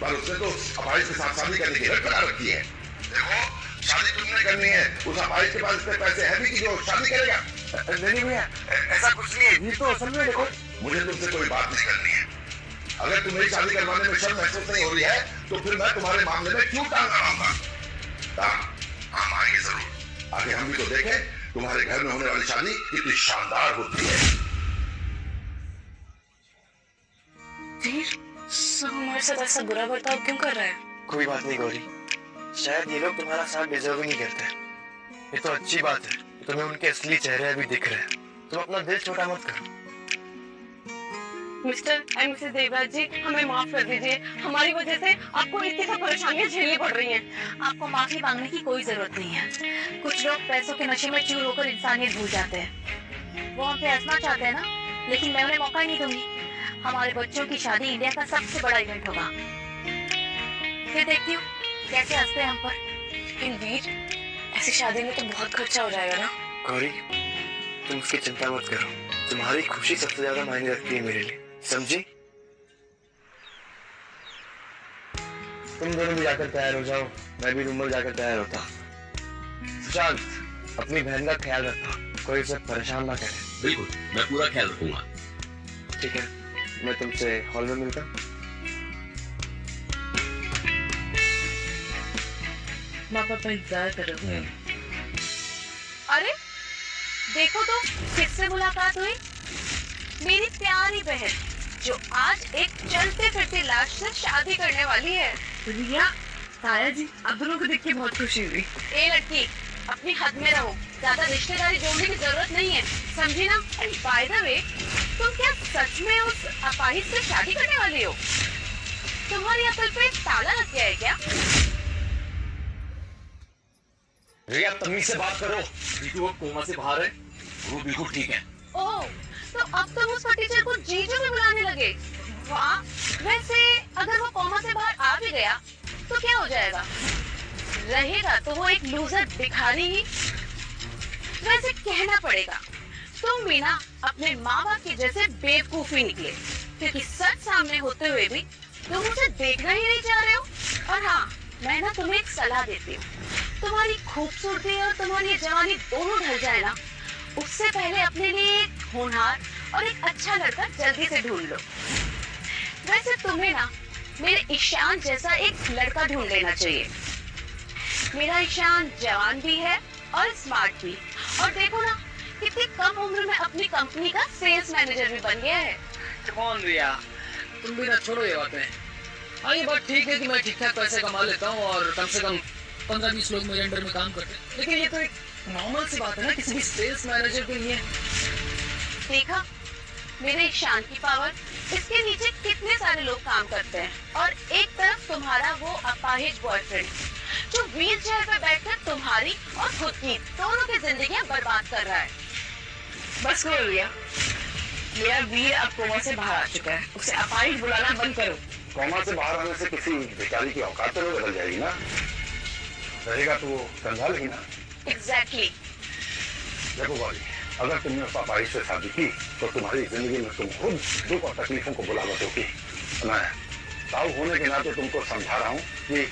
पर उसने तो अपाहिज के साथ शादी करने की हद बना रखी है। देखो, शादी तुमने करनी है, उस अपाहिज के पास इतने पैसे हैं भी कि जो शादी करेगा। नहीं भैया, ऐसा कुछ नहीं है। ये तो असल में देखो, मुझे तुमसे कोई बात नहीं करनी है। अगर तुम्हें शादी करवाने में शर्म महसूस नहीं हो रही है, तो फिर मैं तुम्हारे मामले में क्यों टांग अड़ाऊंगा? हम आएंगे जरूर। आगे हम भी तो देखें तुम्हारे घर में होने वाली शादी कितनी शानदार होती है। वीर, सब हमारे साथ ऐसा बुरा बर्ताव क्यों कर रहा है? कोई बात नहीं गौरी, शायद ये लोग तुम्हारा साथ डिजर्व नहीं करते। ये तो अच्छी बात है, तुम्हें उनके असली चेहरे अभी दिख रहे हैं। तुम अपना दिल छोटा मत करो। मिस्टर एंड मिसेस देवराज जी, हमें माफ कर दीजिए। हमारी वजह से आपको इतनी सब परेशानियां झेलनी पड़ रही हैं। आपको माफी मांगने की कोई जरूरत नहीं है। कुछ लोग पैसों के नशे में चूर होकर इंसानियत भूल जाते हैं। वो हमसे हंसना चाहते हैं ना, लेकिन मैं उन्हें मौका ही नहीं दूंगी। हमारे बच्चों की शादी इंडिया का सबसे बड़ा इवेंट होगा। फिर देखती हूँ कैसे हंसते हैं हम पर। लेकिन वीर, ऐसी शादी में तो बहुत खर्चा हो जाएगा ना? गौरी, तुम उसकी चिंता मत करो। तुम्हारी खुशी सबसे ज्यादा मायने रखती है मेरे लिए, समझी? तुम दोनों भी जाकर तैयार हो जाओ, मैं भी रूम में जाकर तैयार होता। सुशांत, अपनी बहन का ख्याल रखो, कोई उसे परेशान ना करे। बिल्कुल, मैं पूरा ख्याल रखूंगा। ठीक है, मैं तुमसे हॉल में मिलता हूँ। मैं अपना इंतजार कर रही हूँ। अरे देखो तो, किससे मुलाकात हुई? मेरी प्यारी बहन जो आज एक चलते फिरते लाश से शादी करने वाली है। रिया, ताया जी, आप दोनों को देख के बहुत खुशी हुई। ए लड़की, अपनी हद में रहो, ज्यादा रिश्तेदारी जोड़ने की जरूरत नहीं है, समझी ना? बाय द वे, तुम क्या सच में उस अपाहिज से शादी करने वाली हो? तुम्हारी अकल पे ताला लग गया है क्या? रिया, तमीज से बात करो। जीजू वो कोमा से बाहर है, वो बिल्कुल ठीक है। ओह, तो अब तुम उस टीचर को जीजू में बुलाने लगे? वाह, वैसे अगर वो कोमा से बाहर आ भी गया तो क्या हो जाएगा? रहेगा तो वो एक लूजर भिखारी ही। वैसे कहना पड़ेगा, तुम भी ना अपने माँ बाप के जैसे बेवकूफी निकले, क्योंकि सच सामने होते हुए भी तुम मुझे देखना ही नहीं चाह रहे हो। और हाँ, मैं ना तुम्हें एक सलाह देती हूँ, तुम्हारी खूबसूरती और तुम्हारी ये जवानी दोनों ढल जाए ना, उससे पहले अपने लिए एक होनहार और एक अच्छा लड़का जल्दी से ढूंढ लो। वैसे तुम्हें ना मेरे ईशान जैसा एक लड़का ढूंढ लेना चाहिए। मेरा ईशान जवान भी है और स्मार्ट भी, और देखो ना कितनी कम उम्र में अपनी कंपनी का सेल्स मैनेजर भी बन गया है। कौन रिया, तुम भी ना छोड़ो ये बातें। हाँ, ये बात ठीक है कि मैं ठीक ठाक पैसे कमा लेता हूँ और कम से कम 15-20 लोग मेरे अंडर में काम करते हैं, लेकिन ये तो एक नॉर्मल सी बात है ना किसी भी सेल्स मैनेजर के लिए। देखा मेरे ईशान की पावर, इसके नीचे कितने सारे लोग काम करते हैं, और एक तरफ तुम्हारा वो अपाहिज बॉयफ्रेंड जो व्हील चेयर पे बैठकर तुम्हारी और खुद की दोनों की जिंदगियां बर्बाद कर रहा है। बस करो रिया, मेरा वीर अब कोमा से बाहर आ चुका है, उसे अपाहिज बुलाना बंद करो। कोमा से बाहर आने से किसी बेचारी की औकात तो बदल जाएगी ना, रहेगा तो वो कंगाल ही ना। एग्जैक्टली। देखो गौरी, अगर तुमने उस अपाहिज से शादी की तो तुम्हारी जिंदगी में तुम खुद दुख और तकलीफों को बुला बसोगी। मैं ताऊ होने के नाते तुमको समझा रहा हूँ कि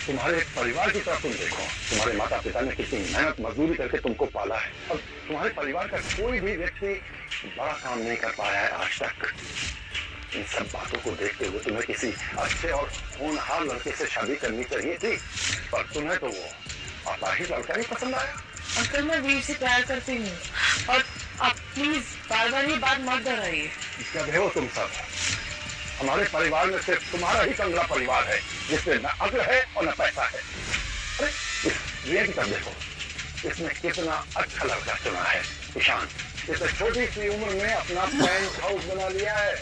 तुम्हारे परिवार की तरफ तुम देखो। तुम्हारे माता पिता ने कितनी मेहनत मजदूरी करके तुमको पाला है, और तुम्हारे परिवार का कोई भी व्यक्ति बड़ा काम नहीं कर पाया है आज तक। इन सब बातों को देखते हुए तुम्हें किसी अच्छे और होनहार लड़के से शादी करनी चाहिए थी, पर तुम्हें तो वो अपाहिज लड़का ही पसंद आया। अंकल, मैं वीर से प्यार करती हूँ, और आप प्लीज बार बार ये बात मत दोहराइए। क्या हो तुम सब? हमारे परिवार में सिर्फ तुम्हारा ही कंगला परिवार है जिसमें न अक्ल है और न पैसा है। अरे इस रिया की तरफ देखो, इसने कितना अच्छा लड़का चुना है। ईशान इसे छोटी सी उम्र में अपना पेंट हाउस बना लिया है,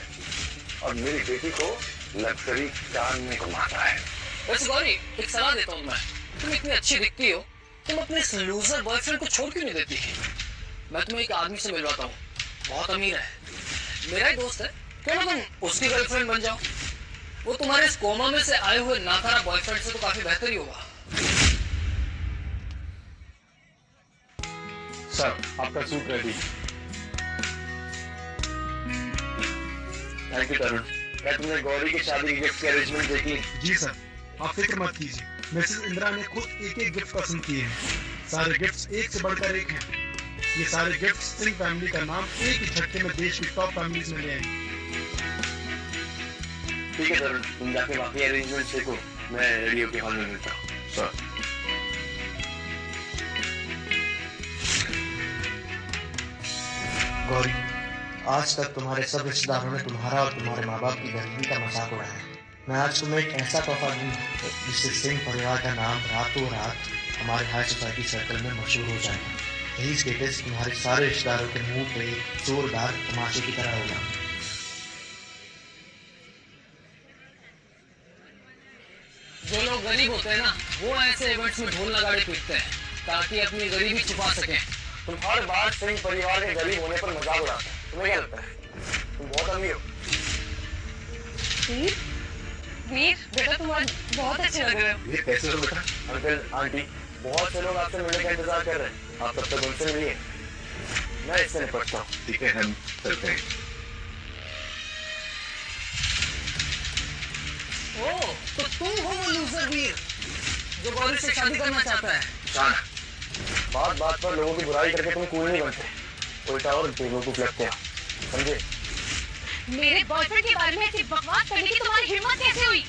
और मेरी बेटी को लग्जरी कार में घुमाता है। वैसे गौरी, एक सलाह देता हूँ मैं, तुम इतनी अच्छी दिखती हो, तुम अपने इस लूजर बॉयफ्रेंड को छोड़ क्यों नहीं देती? मैं तुम्हें एक आदमी से मिलवाता हूँ, बहुत अमीर है, मेरा ही दोस्त है, क्यों ना तुम उसकी गर्लफ्रेंड बन जाओ? वो तुम्हारे इस कोमा में से आए हुए नाकारा बॉयफ्रेंड से तो काफी बेहतर ही होगा। सर, आपका सूट रेडी। थैंक यू तरुण। क्या तुमने गौरी की शादी की गिफ्ट की अरेंजमेंट देखी? जी सर, आप फिक्र मत कीजिए, मिसेस इंदिरा ने खुद एक गिफ्ट पसंद किए हैं। सारे गिफ्ट्स एक से बढ़कर एक हैं। ये सारे गिफ्ट्स सिंह फैमिली का नाम एक ही झटके में देश की टॉप फैमिलीज में ले आएंगे। ठीक है तरुण, तुम जाके बाकी अरेंजमेंट देखो, मैं रेडियो के हॉल में मिलता हूँ। सर, गौरी, आज तक तुम्हारे सब रिश्तेदारों ने तुम्हारा और तुम्हारे माँ बाप की गरीबी का मजाक उड़ाया है। मैं आज तुम्हें एक ऐसा तोहफा दूंगा जिससे सिंह परिवार का नाम रातों रात हमारे हाई सोसाइटी सर्कल में मशहूर हो जाएगा। यही स्टेटस तुम्हारे सारे रिश्तेदारों के मुंह पे एक जोरदार तमाशे की तरह होगा। जो लोग गरीब होते हैं ना, वो ऐसे इवेंट्स में ढोल नगाड़े पीटते हैं ताकि अपनी गरीबी छुपा सकें। तुम हर बार सिंह परिवार के गरीब होने पर मजाक उड़ाते हो, तुम्हें क्या लगता है तुम बहुत अमीर हो? वीर, बेटा तुम आज बहुत अच्छे लग रहे हो। ये कैसे हो बेटा? अंकल आंटी, बहुत से लोग आपसे मिलने का इंतजार कर रहे हैं, आप तब तक उनसे मिलिए, मैं इससे निपटता हूँ। ठीक है, हम चलते हैं। ओ, तो तुम हो वो लूजर वीर जो गौरी से शादी करना चाहता है। शान, बात बात पर लोगों की बुराई करके तुम कूल नहीं बनते, उल्टा और बेवकूफ लगते हो, समझे? मेरे बॉयफ्रेंड के बारे में ऐसी बकवास करने की तुम्हारी हिम्मत कैसे हुई?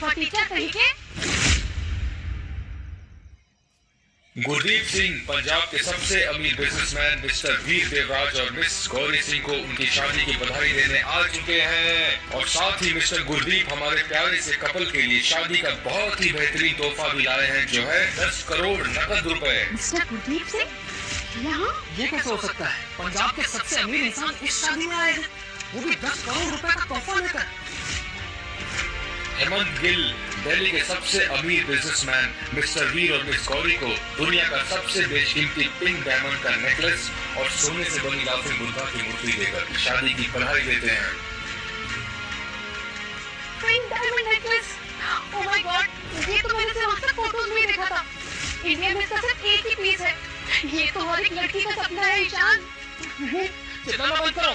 फटीचा कहीं के? गुरदीप सिंह पंजाब के सबसे अमीर बिजनेसमैन मिस्टर वीर देवराज और मिस गौरी सिंह को उनकी शादी की बधाई देने आ चुके हैं। और साथ ही मिस्टर गुरदीप हमारे प्यारे से कपल के लिए शादी का बहुत ही बेहतरीन तोहफा भी लाए हैं, जो है 10 करोड़ नकद रुपए। मिस्टर गुरदीप सिंह यहाँ? ये कैसे हो सकता है? पंजाब के सबसे अमीर इंसान इस शादी में आए हैं, वो भी 10 करोड़ रुपए का तोहफा लेकर। हेमंत गिल दिल्ली के सबसे अमीर बिजनेसमैन मिस्टर वीर और मिस गौरी को दुनिया का सबसे बेशकीमती पिंक डायमंड का नेकलेस और सोने से बनी लाफिंग बुद्धा की मूर्ति देकर शादी की बधाई देते हैं। Pink diamond necklace, oh my God, ये तो मैंने सिर्फ वहाँ फोटोज में देखा था। इंडिया में इसका सिर्फ एक ही पीस है। ये तो हर एक लड़की का सपना है ईशान। चिल्लाना बंद करो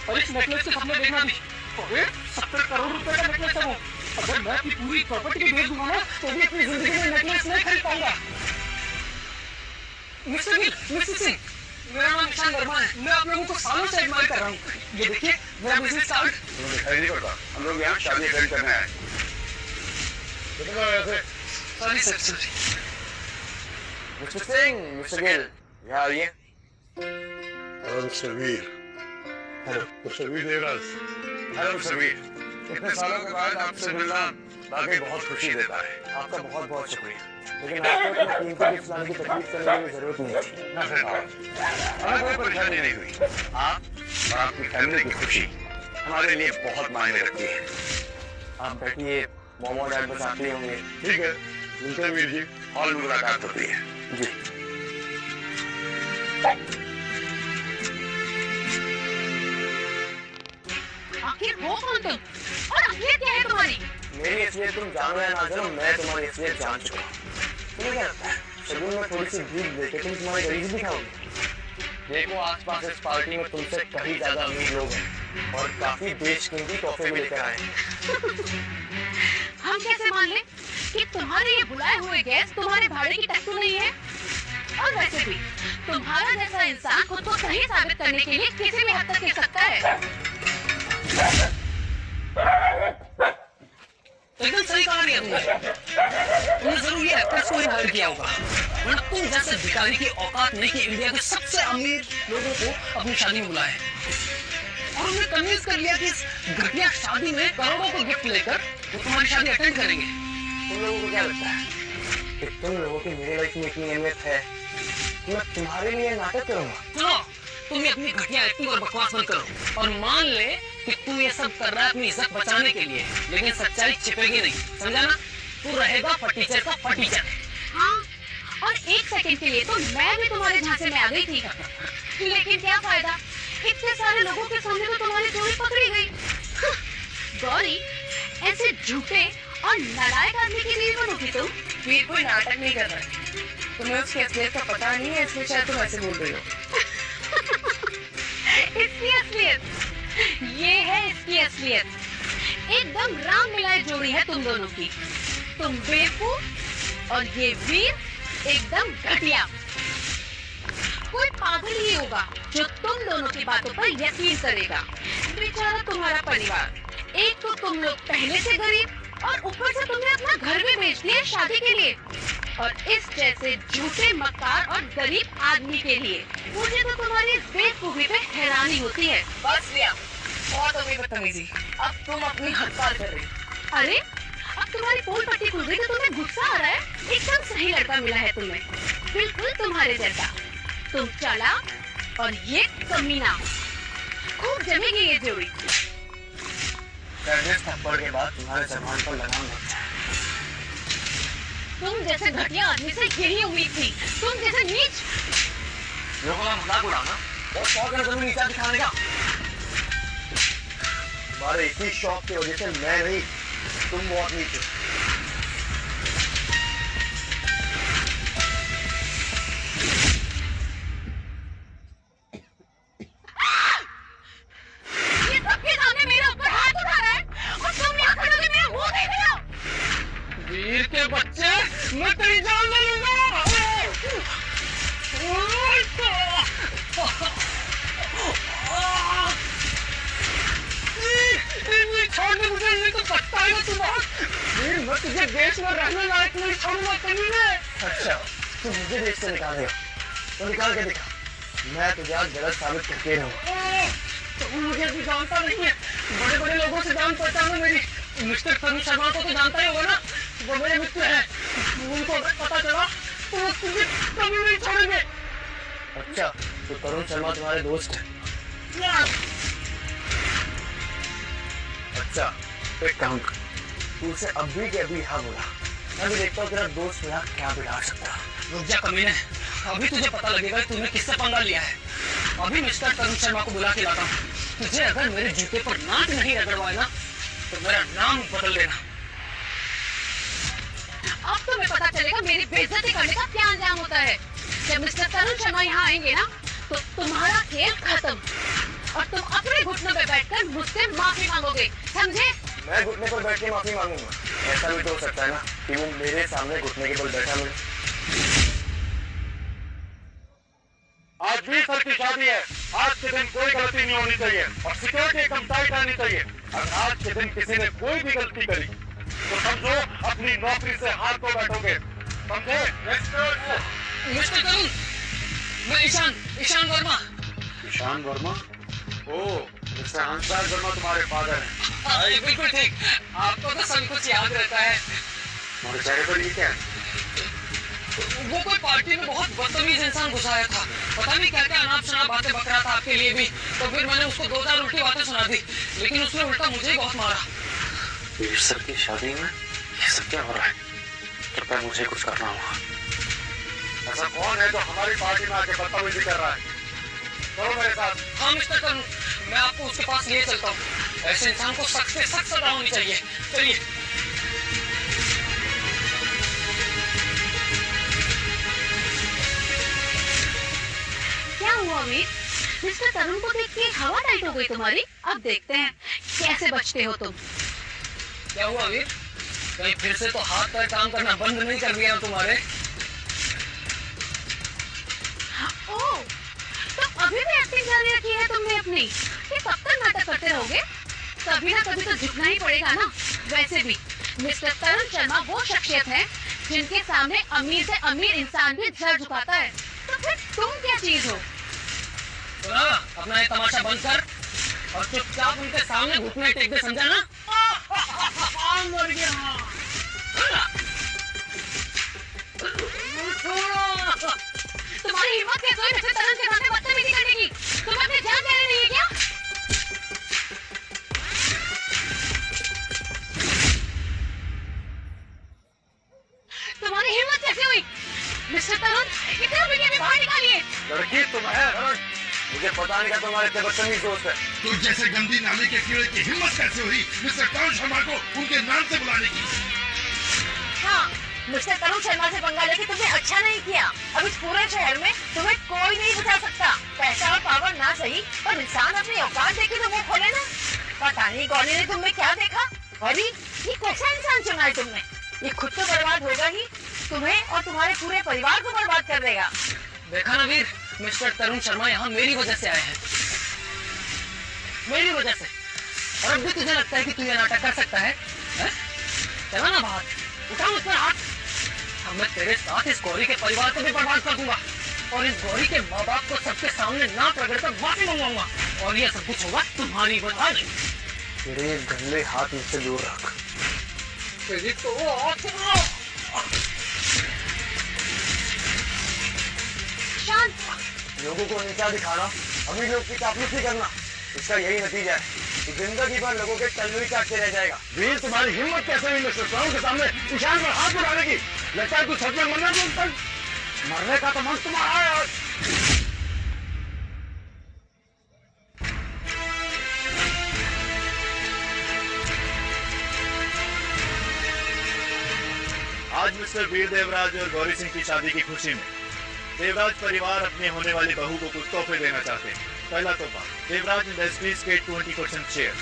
और इस नेकलेस के सपने देखना भी। 70 करोड़ रुपए का नेकलेस है वो। अगर मैं अपनी पूरी प्रॉपर्टी बेच दूंगा ना तो भी अपनी जिंदगी में नेकलेस नहीं खरीद पाऊंगा। मिस्टर गिल, मिस्टर सिंह, मेरा नाम ईशान वर्मा है। मैं आप लोगों को सालों से एडमायर कर रहा हूँ। ये देखिए मेरा बिजनेस कार्ड। दिखाई नहीं पड़ता, हम लोग यहाँ शादी खरीद करने आए। Sorry sir, sorry. Mister Singh, mister Gill, यहाँ आइए। हेलो मिस्टर वीर। हेलो मिस्टर वीर देवराज। हेलो मिस्टर वीर, इतने सालों के बाद आपसे मिलना वाकई बहुत खुशी देता है। आपका बहुत बहुत शुक्रिया, लेकिन आपको इतना कीमती गिफ्ट लाने की तकलीफ करने की जरूरत नहीं थी। ना फिर हमें कोई परेशानी नहीं हुई। आप और आपकी फैमिली की खुशी हमारे लिए बहुत मायने रखती है। आप बैठिए, मोमो डैड बस आते होंगे। ठीक है, मिलते हैं वीर जी, हॉल में मुलाकात होती है। जी। आखिर हो कौन तुम और असलियत क्या है तुम्हारी? मेरी असलियत तुम जानो या ना जानो, मैं तुम्हारी असलियत जान चुका हूँ। तुम्हें क्या लगता है शगुन में थोड़ी सी भीख देके तुम तुम्हारी गरीबी दिखाओगे? देखो आसपास इस पार्टी में तुमसे कहीं ज्यादा अमीर लोग हैं और काफी बेशकीमती तोहफे भी लेकर आए हैं। हम कैसे मान लें कि तुम्हारे ये बुलाए हुए गेस्ट तुम्हारे भाड़े की टक्कर नहीं है? और वैसे भी तुम्हारा जैसा इंसान खुद को सही साबित करने के लिए किसी भी हद तक कह सकता है। एकदम सही कहा नहीं तुमने जरूर ये एक्ट्रेस को ही हायर किया होगा, वरना तुम जैसे भिखारी की औकात नहीं कि इंडिया के सबसे अमीर लोगों को अपनी शादी में बुलाए और उन्हें कन्विंस कर लिया कि इस घटिया शादी में करोड़ों को गिफ्ट लेकर वो तुम्हारी शादी अटेंड करेंगे। तुम लोगों को क्या लगता है कि तुम लोगों की मेरी लाइफ में इतनी अहमियत है कि मैं तुम्हारे लिए नाटक करूंगा? सुनो, तुम ये अपनी घटिया एक्टिंग और बकवास बंद करो और मान ले कि तू ये सब कर रहा है अपनी इज्जत बचाने के लिए, लेकिन सच्चाई छिपेगी नहीं, समझा ना? तू रहेगा फटीचर का फटीचर। हाँ, और एक सेकंड के लिए तो मैं भी तुम्हारे झांसे में आ गई थी, लेकिन क्या फायदा, इतने सारे लोगों के सामने तो तुम्हारी चोरी पकड़ी गई। गौरी, ऐसे झूठे और नालायक आदमी की वीर बनोगी तुम? वीर कोई नाटक नहीं कर रहा है, तुम्हें उसकी असलियत का पता नहीं है, इसलिए शायद तुम ऐसे बोल रही हो। इसकी असलियत, ये है इसकी असलियत। एकदम राम मिलाए जोड़ी है तुम दोनों की। तुम बेवकूफ और ये वीर एकदम घटिया। कोई पागल ही होगा जो तुम दोनों की बातों पर यकीन करेगा। बेचारा तुम्हारा परिवार, एक तो तुम लोग पहले से गरीब और ऊपर से तुमने अपना घर भी बेच दिया शादी के लिए, और इस जैसे झूठे मक्कार और गरीब आदमी के लिए मुझे तो तुम्हारी बेवकूफी पे हैरानी होती है। बस लिया, बहुत हो गई बदतमीजी, अब तुम अपनी हद पार कर रही। अरे अब तुम्हारी पोल पट्टी खुल गई तो तुम्हें गुस्सा आ रहा है? एकदम सही लड़का मिला है तुम्हें, बिल्कुल तुम्हारे जैसा। तुम चला और ये कमीना, खूब जमेगी ये जोड़ी। थप्पड़ के बाद तुम्हारे जबान पर लगाम लगता है। तुम जैसे घटिया आदमी से यही उम्मीद थी, तुम जैसे नीच। लोगों का मजाक उड़ाना बहुत शौक है तुम्हें नीचा दिखाने का। तुम्हारे इसी शौक की वजह से मैं नहीं, तुम बहुत नीचे। ये सबके सामने मेरे ऊपर हाथ उठा रहा है और तुम यहाँ खड़े होकर मेरा मुंह देख रहे हो। वीर के बच्चे, मैं तेरी जान ले लूंगा। छोड़ दे मुझे, नहीं तो पछताएगा तू बहुत। वीर, मैं तुझे देश में रहने लायक नहीं छोड़ूंगा कभी मैं। अच्छा, तुम मुझे देश से निकाल रहे हो तो निकाल के दिखा, मैं तुझे आज गलत साबित करके रहूंगा। तो मुझे अभी जानता नहीं है, बड़े बड़े लोगों से जान पहचान है मेरी। मिस्टर तरुण शर्मा को तो जानता ही होगा ना, वो मेरे मित्र है। उनको अगर पता चला तो वो तुझे कभी नहीं छोड़ेंगे। अच्छा, तो तरुण शर्मा तुम्हारे दोस्त है? अच्छा, एक काम कर, तू उसे अभी के अभी यहाँ बुला, मैं भी देखता हूँ तेरा दोस्त मेरा क्या बिगाड़ सकता है। रुक जा कमीने, अभी तुझे पता लगेगा कि तूने किससे पंगा लिया है। अभी मिस्टर तरुण शर्मा को बुला के लाता हूँ। तुझे अगर मेरे जूते पर नाक नहीं रगड़वाए ना तो मेरा नाम बदल देना। अब तुम्हें पता चलेगा मेरी बेइज्जती करने का क्या अंजाम होता है। जब मिस्टर तरुण शर्मा यहाँ आएंगे ना तो तुम्हारा खेल खत्म और तुम अपने घुटनों पे बैठकर मुझसे माफी मांगोगे, समझे? मैं घुटने पर बैठ के माफी मांगूंगा? ऐसा भी तो हो सकता है ना कि वो मेरे सामने घुटने के बल बैठा मिले। आज भी सर की शादी है, आज के दिन कोई गलती नहीं होनी चाहिए और सिक्योरिटी एकदम टाइट रहनी चाहिए। अगर आज के दिन किसी ने कोई भी गलती करी तो समझो अपनी नौकरी से हाथ धो बैठोगे, समझे? मिस्टर तरुण, मैं ईशान वर्मा। ईशान वर्मा? ओह, मिस्टर हंसराज वर्मा तुम्हारे फादर हैं। हाँ, बिल्कुल ठीक, आपको तो सब कुछ याद रहता है। तुम्हारे चेहरे पर ये क्या है? वो कोई पार्टी में बहुत बदतमीज इंसान घुस आया था, पता नहीं क्या क्या अनाप शनाप बातें बक रहा था आपके लिए भी। तो फिर मैंने उसको 2-4 उल्टी बातें सुना दी, लेकिन उसने उल्टा मुझे ही बहुत मारा। वीर सर की शादी में ये सब क्या हो रहा है? कृपया मुझे कुछ करना होगा। ऐसा कौन है जो हमारी पार्टी में आके बदतमीजी कर रहा है? चलो मेरे साथ। हाँ मिस्टर तरुण, मैं आपको उसके पास ले चलता हूँ। ऐसे इंसान को सख्त से सख्त सजा होनी चाहिए। चलिए। क्या हुआ वीर? मिस्टर तरुण को देख के हवा टाइट हो गई तुम्हारी। अब देखते हैं कैसे बचते हो तुम। क्या हुआ वीर? कहीं फिर से तो हाथ पैर काम करना बंद नहीं कर दिया तुम्हारे? ओह, तो अभी भी एक्टिंग जारी रखी है तुमने अपनी। ये कब तक नाटक करते रहोगे? कभी ना कभी तो झुकना ही पड़ेगा ना। वैसे भी मिस्टर तरुण शर्मा वो शख्सियत है जिनके सामने अमीर से अमीर इंसान भी सर झुकाता है। तो फिर तुम क्या चीज हो? सुना, अपना ये तमाशा बंद कर और चुपचाप उनके सामने घुटने टेक दे, समझा ना? मर गया। तुम्हारी हिम्मत कैसे हुई मिस्टर तरुण के सामने बदतमीजी करने की? तुम्हें अपनी जान देनी नहीं है क्या? तुम्हारी हिम्मत कैसे हुई मिस्टर तरुण? इतना मीडिया में बाहर निकालिए। लड़की तुम है? मुझे पता नहीं था तुम्हारे इतने बदतमीज दोस्त है। तो जैसे गंदी नाली के कीड़े की हिम्मत कैसे हुई मिस्टर तरुण शर्मा को उनके नाम से बुलाने की? हाँ, मिस्टर तरुण शर्मा से पंगा लेके तुमने अच्छा नहीं किया। अब इस पूरे शहर में तुम्हें कोई नहीं बचा सकता। पैसा और पावर ना सही, पर इंसान अपनी औकात देखे तो मुंह खोले ना। पता नहीं गौरी ने तुमने क्या देखा? गौरी, ये कैसा इंसान चुना है तुमने? ये खुद तो बर्बाद होगा ही, तुम्हें और तुम्हारे पूरे परिवार को बर्बाद कर देगा। देखा ना वीर, मिस्टर तरुण शर्मा यहाँ मेरी वजह से आए हैं, मेरी वजह से। और अब भी तुझे लगता है कि तू ये नाटक कर सकता है? चला ना बाहर, उठा मुझ पर हाथ। अब मैं तेरे साथ इस गौरी के परिवार को भी बर्बाद कर दूंगा और इस गौरी के माँ बाप को सबके सामने नाक रगड़कर माफी मंगवाऊंगा और ये सब कुछ होगा तुम्हारी वजह से। तेरे गंदे हाथ मुझसे दूर रख। तेरी तो शांत। लोगों को नीचा दिखाना, अमीर लोग की चापलूसी करना, इसका यही नतीजा है कि जिंदगी भर लोगों के तलवी काटते रह जाएगा। वीर, तुम्हारी हिम्मत कैसे हुई मिस्टर तरुण के सामने ईशान पर हाथ उठाने की? लगता है तू सच में मरना चाहता है। मरने का तो मन तुम्हारा है। आज मिस्टर वीर देवराज और गौरी सिंह की शादी की खुशी में देवराज परिवार अपने होने वाली बहू को कुछ तोहफे देना चाहते हैं। पहला तोहफा, देवराज इंडस्ट्रीज के 20% शेयर।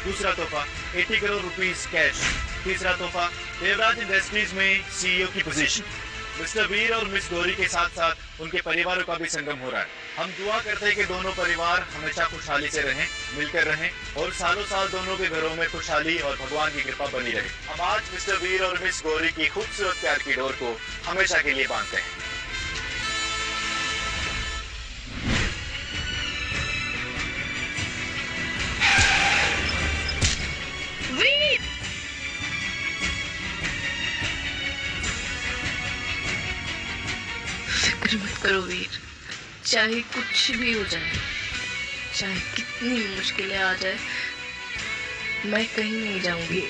दूसरा तोहफा, 80 करोड़ रुपीस कैश। तीसरा तोहफा, देवराज इंडस्ट्रीज में CEO की पोजीशन। मिस्टर वीर और मिस गौरी के साथ साथ उनके परिवारों का भी संगम हो रहा है। हम दुआ करते हैं कि दोनों परिवार हमेशा खुशहाली से रहें, मिलकर रहें और सालों साल दोनों के घरों में खुशहाली और भगवान की कृपा बनी रहे। हम आज मिस्टर वीर और मिस गौरी की खूबसूरत प्यार की डोर को हमेशा के लिए बांधते हैं। वीर! फिक्र मत करो वीर, चाहे कुछ भी हो जाए, चाहे कितनी मुश्किलें आ जाए, मैं कहीं नहीं जाऊंगी।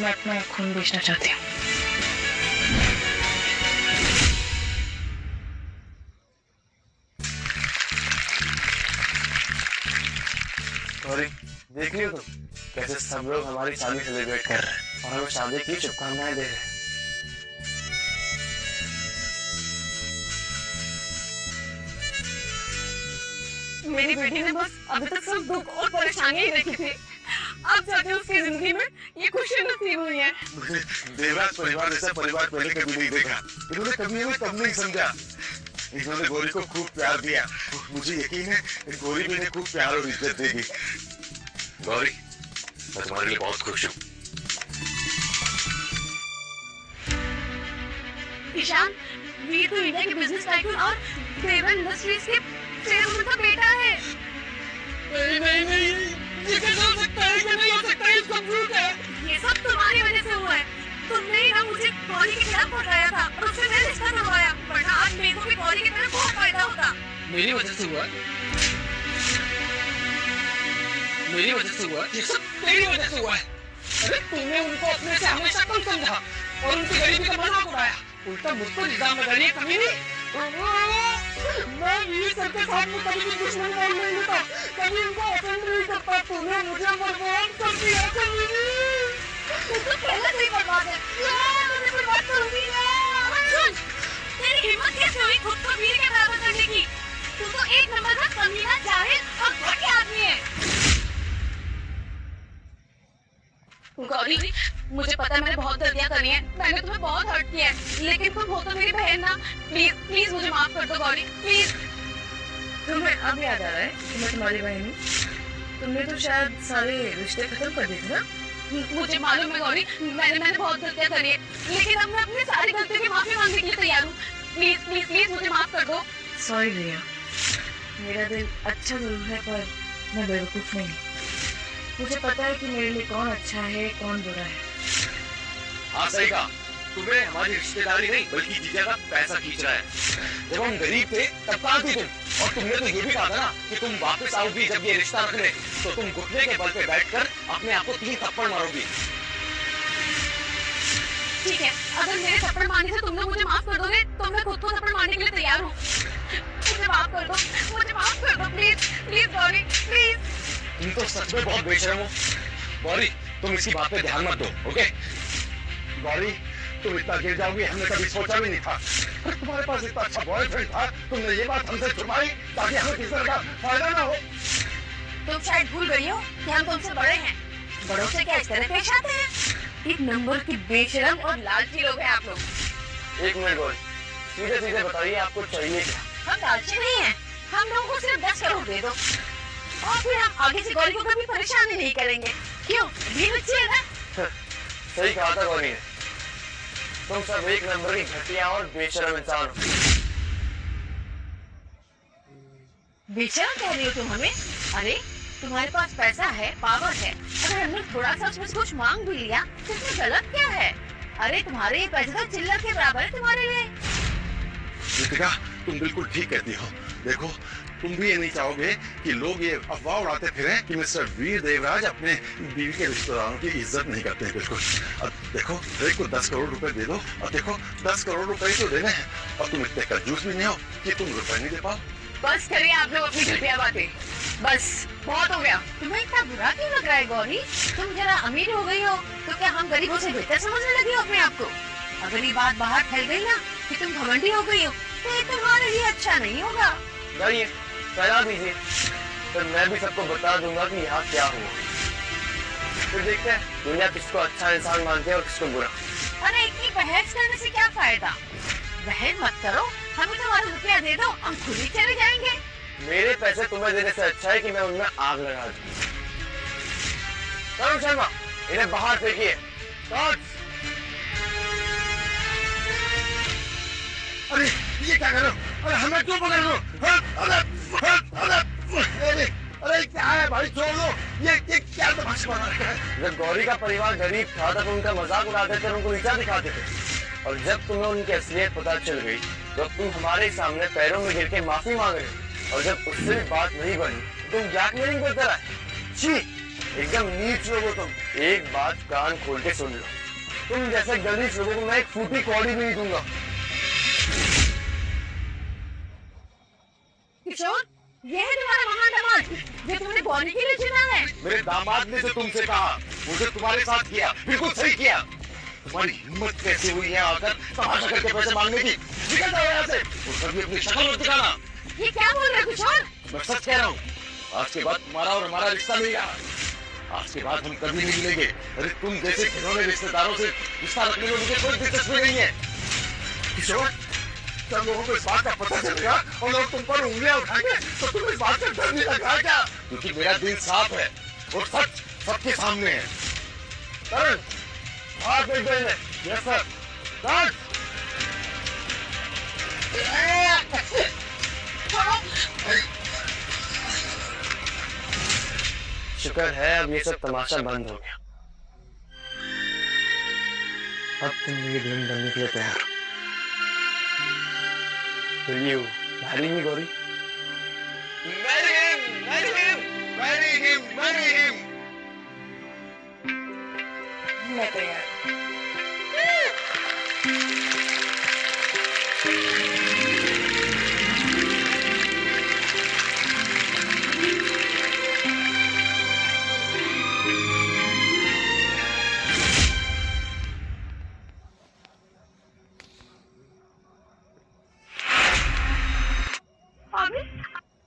मैं अपना खून बेचना चाहती हूँ। गौरी, देख लियो तुम कैसे सब लोग हमारी शादी सेलिब्रेट कर रहे हैं और हमें शादी की शुभकामनाएं दे रहे हैं। मेरी बेटी ने बस अभी तक सिर्फ दुख और परेशानियां ही देखी थी, अब जाके उसकी जिंदगी में ये खुशी नसीब हुई है। देवराज परिवार जैसा परिवार पहले कभी नहीं देखा। इन्होंने कभी हमें कम नहीं समझा। इन्होंने गौरी को खूब प्यार दिया। मुझे यकीन है गौरी भी इन्हें खूब प्यार और इज्जत देगी। गौरी, मैं तुम्हारे लिए बहुत खुश हूँ। ईशान, वीर तो इंडिया के बिजनेस टाइकून और देवन इंडस्ट्रीज के चेयरमैन का बेटा है। नहीं नहीं नहीं, ये कैसे हो सकता है? ये नहीं हो सकता, ये सब झूठ है। ये सब तुम्हारी वजह से हुआ है। तुमने ही ना मुझे गौरी के खिलाफ भड़काया था और उससे मैं रिश्ता करवाया, वरना आज मेरे को भी गौरी के मेरे बहुत फायदा होता। मेरी वजह से हुआ? मेरी वजह से हुआ? ये सब तेरी वजह से हुआ है। अरे तूने उनको अपने से हमेशा कम समझा और उनकी गरीबी का मजाक उड़ाया, उल्टा मुझको इल्जाम लगा रही है कमीनी। मैं वीर सर के सामने कभी भी दुश्मन बोल नहीं देता, कभी उनको अटेंड नहीं करता। तूने मुझे बर्बाद कर दिया कमीनी। तू तो पहले से ही बर्बाद है। मैं तुझे बर्बाद करूंगी ना। सुन, तेरी हिम्मत कैसे हुई खुद को वीर के बराबर करने की? तू तो एक नंबर का कमीना, जाहिल और घटिया आदमी है। गौरी, मुझे पता है मैंने बहुत गलतियां करी हैं, मैंने तुम्हें बहुत हर्ट किया है, लेकिन तुम हो तो मेरी बहन ना। प्लीज प्लीज मुझे माफ कर दो गौरी, प्लीज। तुम्हें अब याद आ रहा है कि मैं तुम्हारी बहन हूँ? तुमने तो शायद सारे रिश्ते खत्म कर दिए थे ना? मुझे मालूम है गौरी, मैंने बहुत गलतियां करी है, लेकिन अब मैं अपनी सारी गलतियों की माफी मांगने के लिए तैयार हूँ। प्लीज प्लीज प्लीज मुझे माफ कर दो। सॉरी रिया, मेरा दिल अच्छा जरूर है पर मैं बेवकूफ नहीं। मुझे पता है कि मेरे लिए कौन अच्छा है कौन बुरा है। हाँ सही कहा, तुम्हें हमारी रिश्तेदारी नहीं बल्कि जीजा का पैसा खींच रहा है। जब हम गरीब थे तब कहाँ थी तुम? और तुमने तो ये भी कहा था ना कि तुम वापस आओगी जब ये रिश्ता रखने, तो तुम घुटने के बल पे बैठकर अपने आप को 3 थप्पड़ मारोगी। ठीक है, अगर मेरे थप्पड़ मारने से तुम लोग मुझे माफ कर दोगे तो मैं खुद को थप्पड़ मारने के लिए तैयार हूँ। मुझे माफ कर दो, मुझे माफ कर दो प्लीज प्लीज गौरी प्लीज। तुम तो सच में बहुत बेशर्म हो। गौरी, तुम इसकी बात पे ध्यान मत दो, ओके? गौरी, तुम इतना गिर जाओगी हमने कभी सोचा भी नहीं था। तुम्हारे पास इतना अच्छा बॉयफ्रेंड था, तुमने ये बात हमसे छुपाई ताकि हमें किसी तरह का फायदा ना हो। तुम शायद भूल गई हो कि हम तुमसे बड़े हैं। बड़ों से क्या इस तरह पेश आते हैं? एक नंबर की बेशरम और लालची लोग हैं आप लोग। एक मिनट गौरी, सीधे सीधे बताइए आपको चाहिए क्या? हम लालची नहीं हैं, हम लोगों को सिर्फ 10 करोड़ दे दो और फिर हम आगे से गौरी को कभी परेशान ही नहीं करेंगे। क्यों? भी बच्ची है ना? सही कहा था गौरी ने, तुम सब एक नंबर की घटिया और बेशर्म इंसान हो। बेशर्म कह रही हो तुम हमें? अरे तुम्हारे पास पैसा है, पावर है, अगर हमने थोड़ा सा उसमें कुछ मांग भी लिया तो इसमें गलत क्या है? अरे तुम्हारे ये पैसे तो चिल्लर के बराबर है तुम्हारे लिए। दीपिका, तुम बिल्कुल ठीक कहती हो। देखो तुम भी ये नहीं चाहोगे कि लोग ये अफवाह उड़ाते फिरें कि मिस्टर वीर देवराज अपने बीवी के रिश्तेदारों की इज्जत नहीं करते हैं। बिल्कुल। अब देखो एक को 10 करोड़ रुपए दे दो और देखो 10 करोड़ रुपए तो देने हैं और तुम इतने कंजूस भी नहीं हो कि तुम रुपए नहीं दे पाओ। बस करिए आप लोग अपनी घटिया बातें, बस बहुत हो गया। तुम्हें इतना बुरा क्यों लग रहा है गौरी? तुम जरा अमीर हो गई हो तो क्या हम गरीबों से बेहतर समझने लगी हो अपने आप को? अगर ये बात बाहर फैल गई ना कि तुम घमंडी हो गई हो तो ये तुम्हारे लिए अच्छा नहीं होगा। जाइए फैला दीजिए, फिर मैं भी सबको बता दूंगा कि यहाँ क्या हुआ। फिर देखते हैं दुनिया किसको अच्छा इंसान मानती है और किसको बुरा। अरे इतनी बहस करने से क्या फायदा? बहस मत करो, हमें तुम्हारा रुपया दे दो, हम खुद ही चले जाएंगे। मेरे पैसे तुम्हें देने से अच्छा है कि मैं उनमें आग लगा दूं। तरुण शर्मा इन्हें बाहर फेंकिए। अरे ये क्या कर रहे हो? अरे हमें क्यों पकड़ रहे हो? अरे क्या है भाई, छोड़ दो। ये क्या तमाशा बना रखा है? जब गौरी का परिवार गरीब था तब उनका मजाक उड़ाते थे और उनको नीचा दिखाते थे, और जब तुम्हें उनकी असलियत पता चल गई तो तुम हमारे सामने पैरों में गिर के माफी मांग रहे, और जब उससे भी बात नहीं बनी तुम ब्लैकमेलिंग करते रहे। छी, एकदम नीच लोग हो तुम। एक बात कान खोल के सुन लो, तुम जैसे गरीब लोगों को मैं एक फूटी कौड़ी नहीं दूंगा। किशोर, ये है तुम्हारा महान दामाद जो तुमने गौरी के लिए चुना है। मेरे दामाद ने तो तुमसे कहा, मुझे तुम्हारे साथ किया, बिल्कुल सही किया। तुम्हारी हिम्मत कैसे हुई है आकर तमाशा करके पैसे मांगने की? निकल जाओ यहाँ से और कभी अपनी शक्ल मत दिखाना। ये क्या बोल रहे हो किशोर? मैं सच कह रहा हूँ, आज के बाद तुम्हारा और हमारा रिश्ता नहीं रहा। आज के बाद हम कभी नहीं मिलेंगे। अरे तुम जैसे घिनौने रिश्तेदारों से रिश्ता रखने में मुझे कोई दिलचस्पी नहीं है। किशोर, जब लोगों को इस बात का पता चलेगा और लोग तुम पर उंगलियां उठाएंगे तो तुम इस बात का डर नहीं लगा क्या? क्योंकि मेरा दिल साफ है और सच सबके सामने है। तरुण, हाथ में दे। Yes sir. शुक्र है अब ये सब तमाशा बंद हो गया। अब तुम मेरी दुल्हन बनने के लिए तैयार हो। Will you marry me, Gauri? Marry him! Marry him! Marry him! Marry him! मैं तैयार।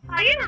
आइए ना।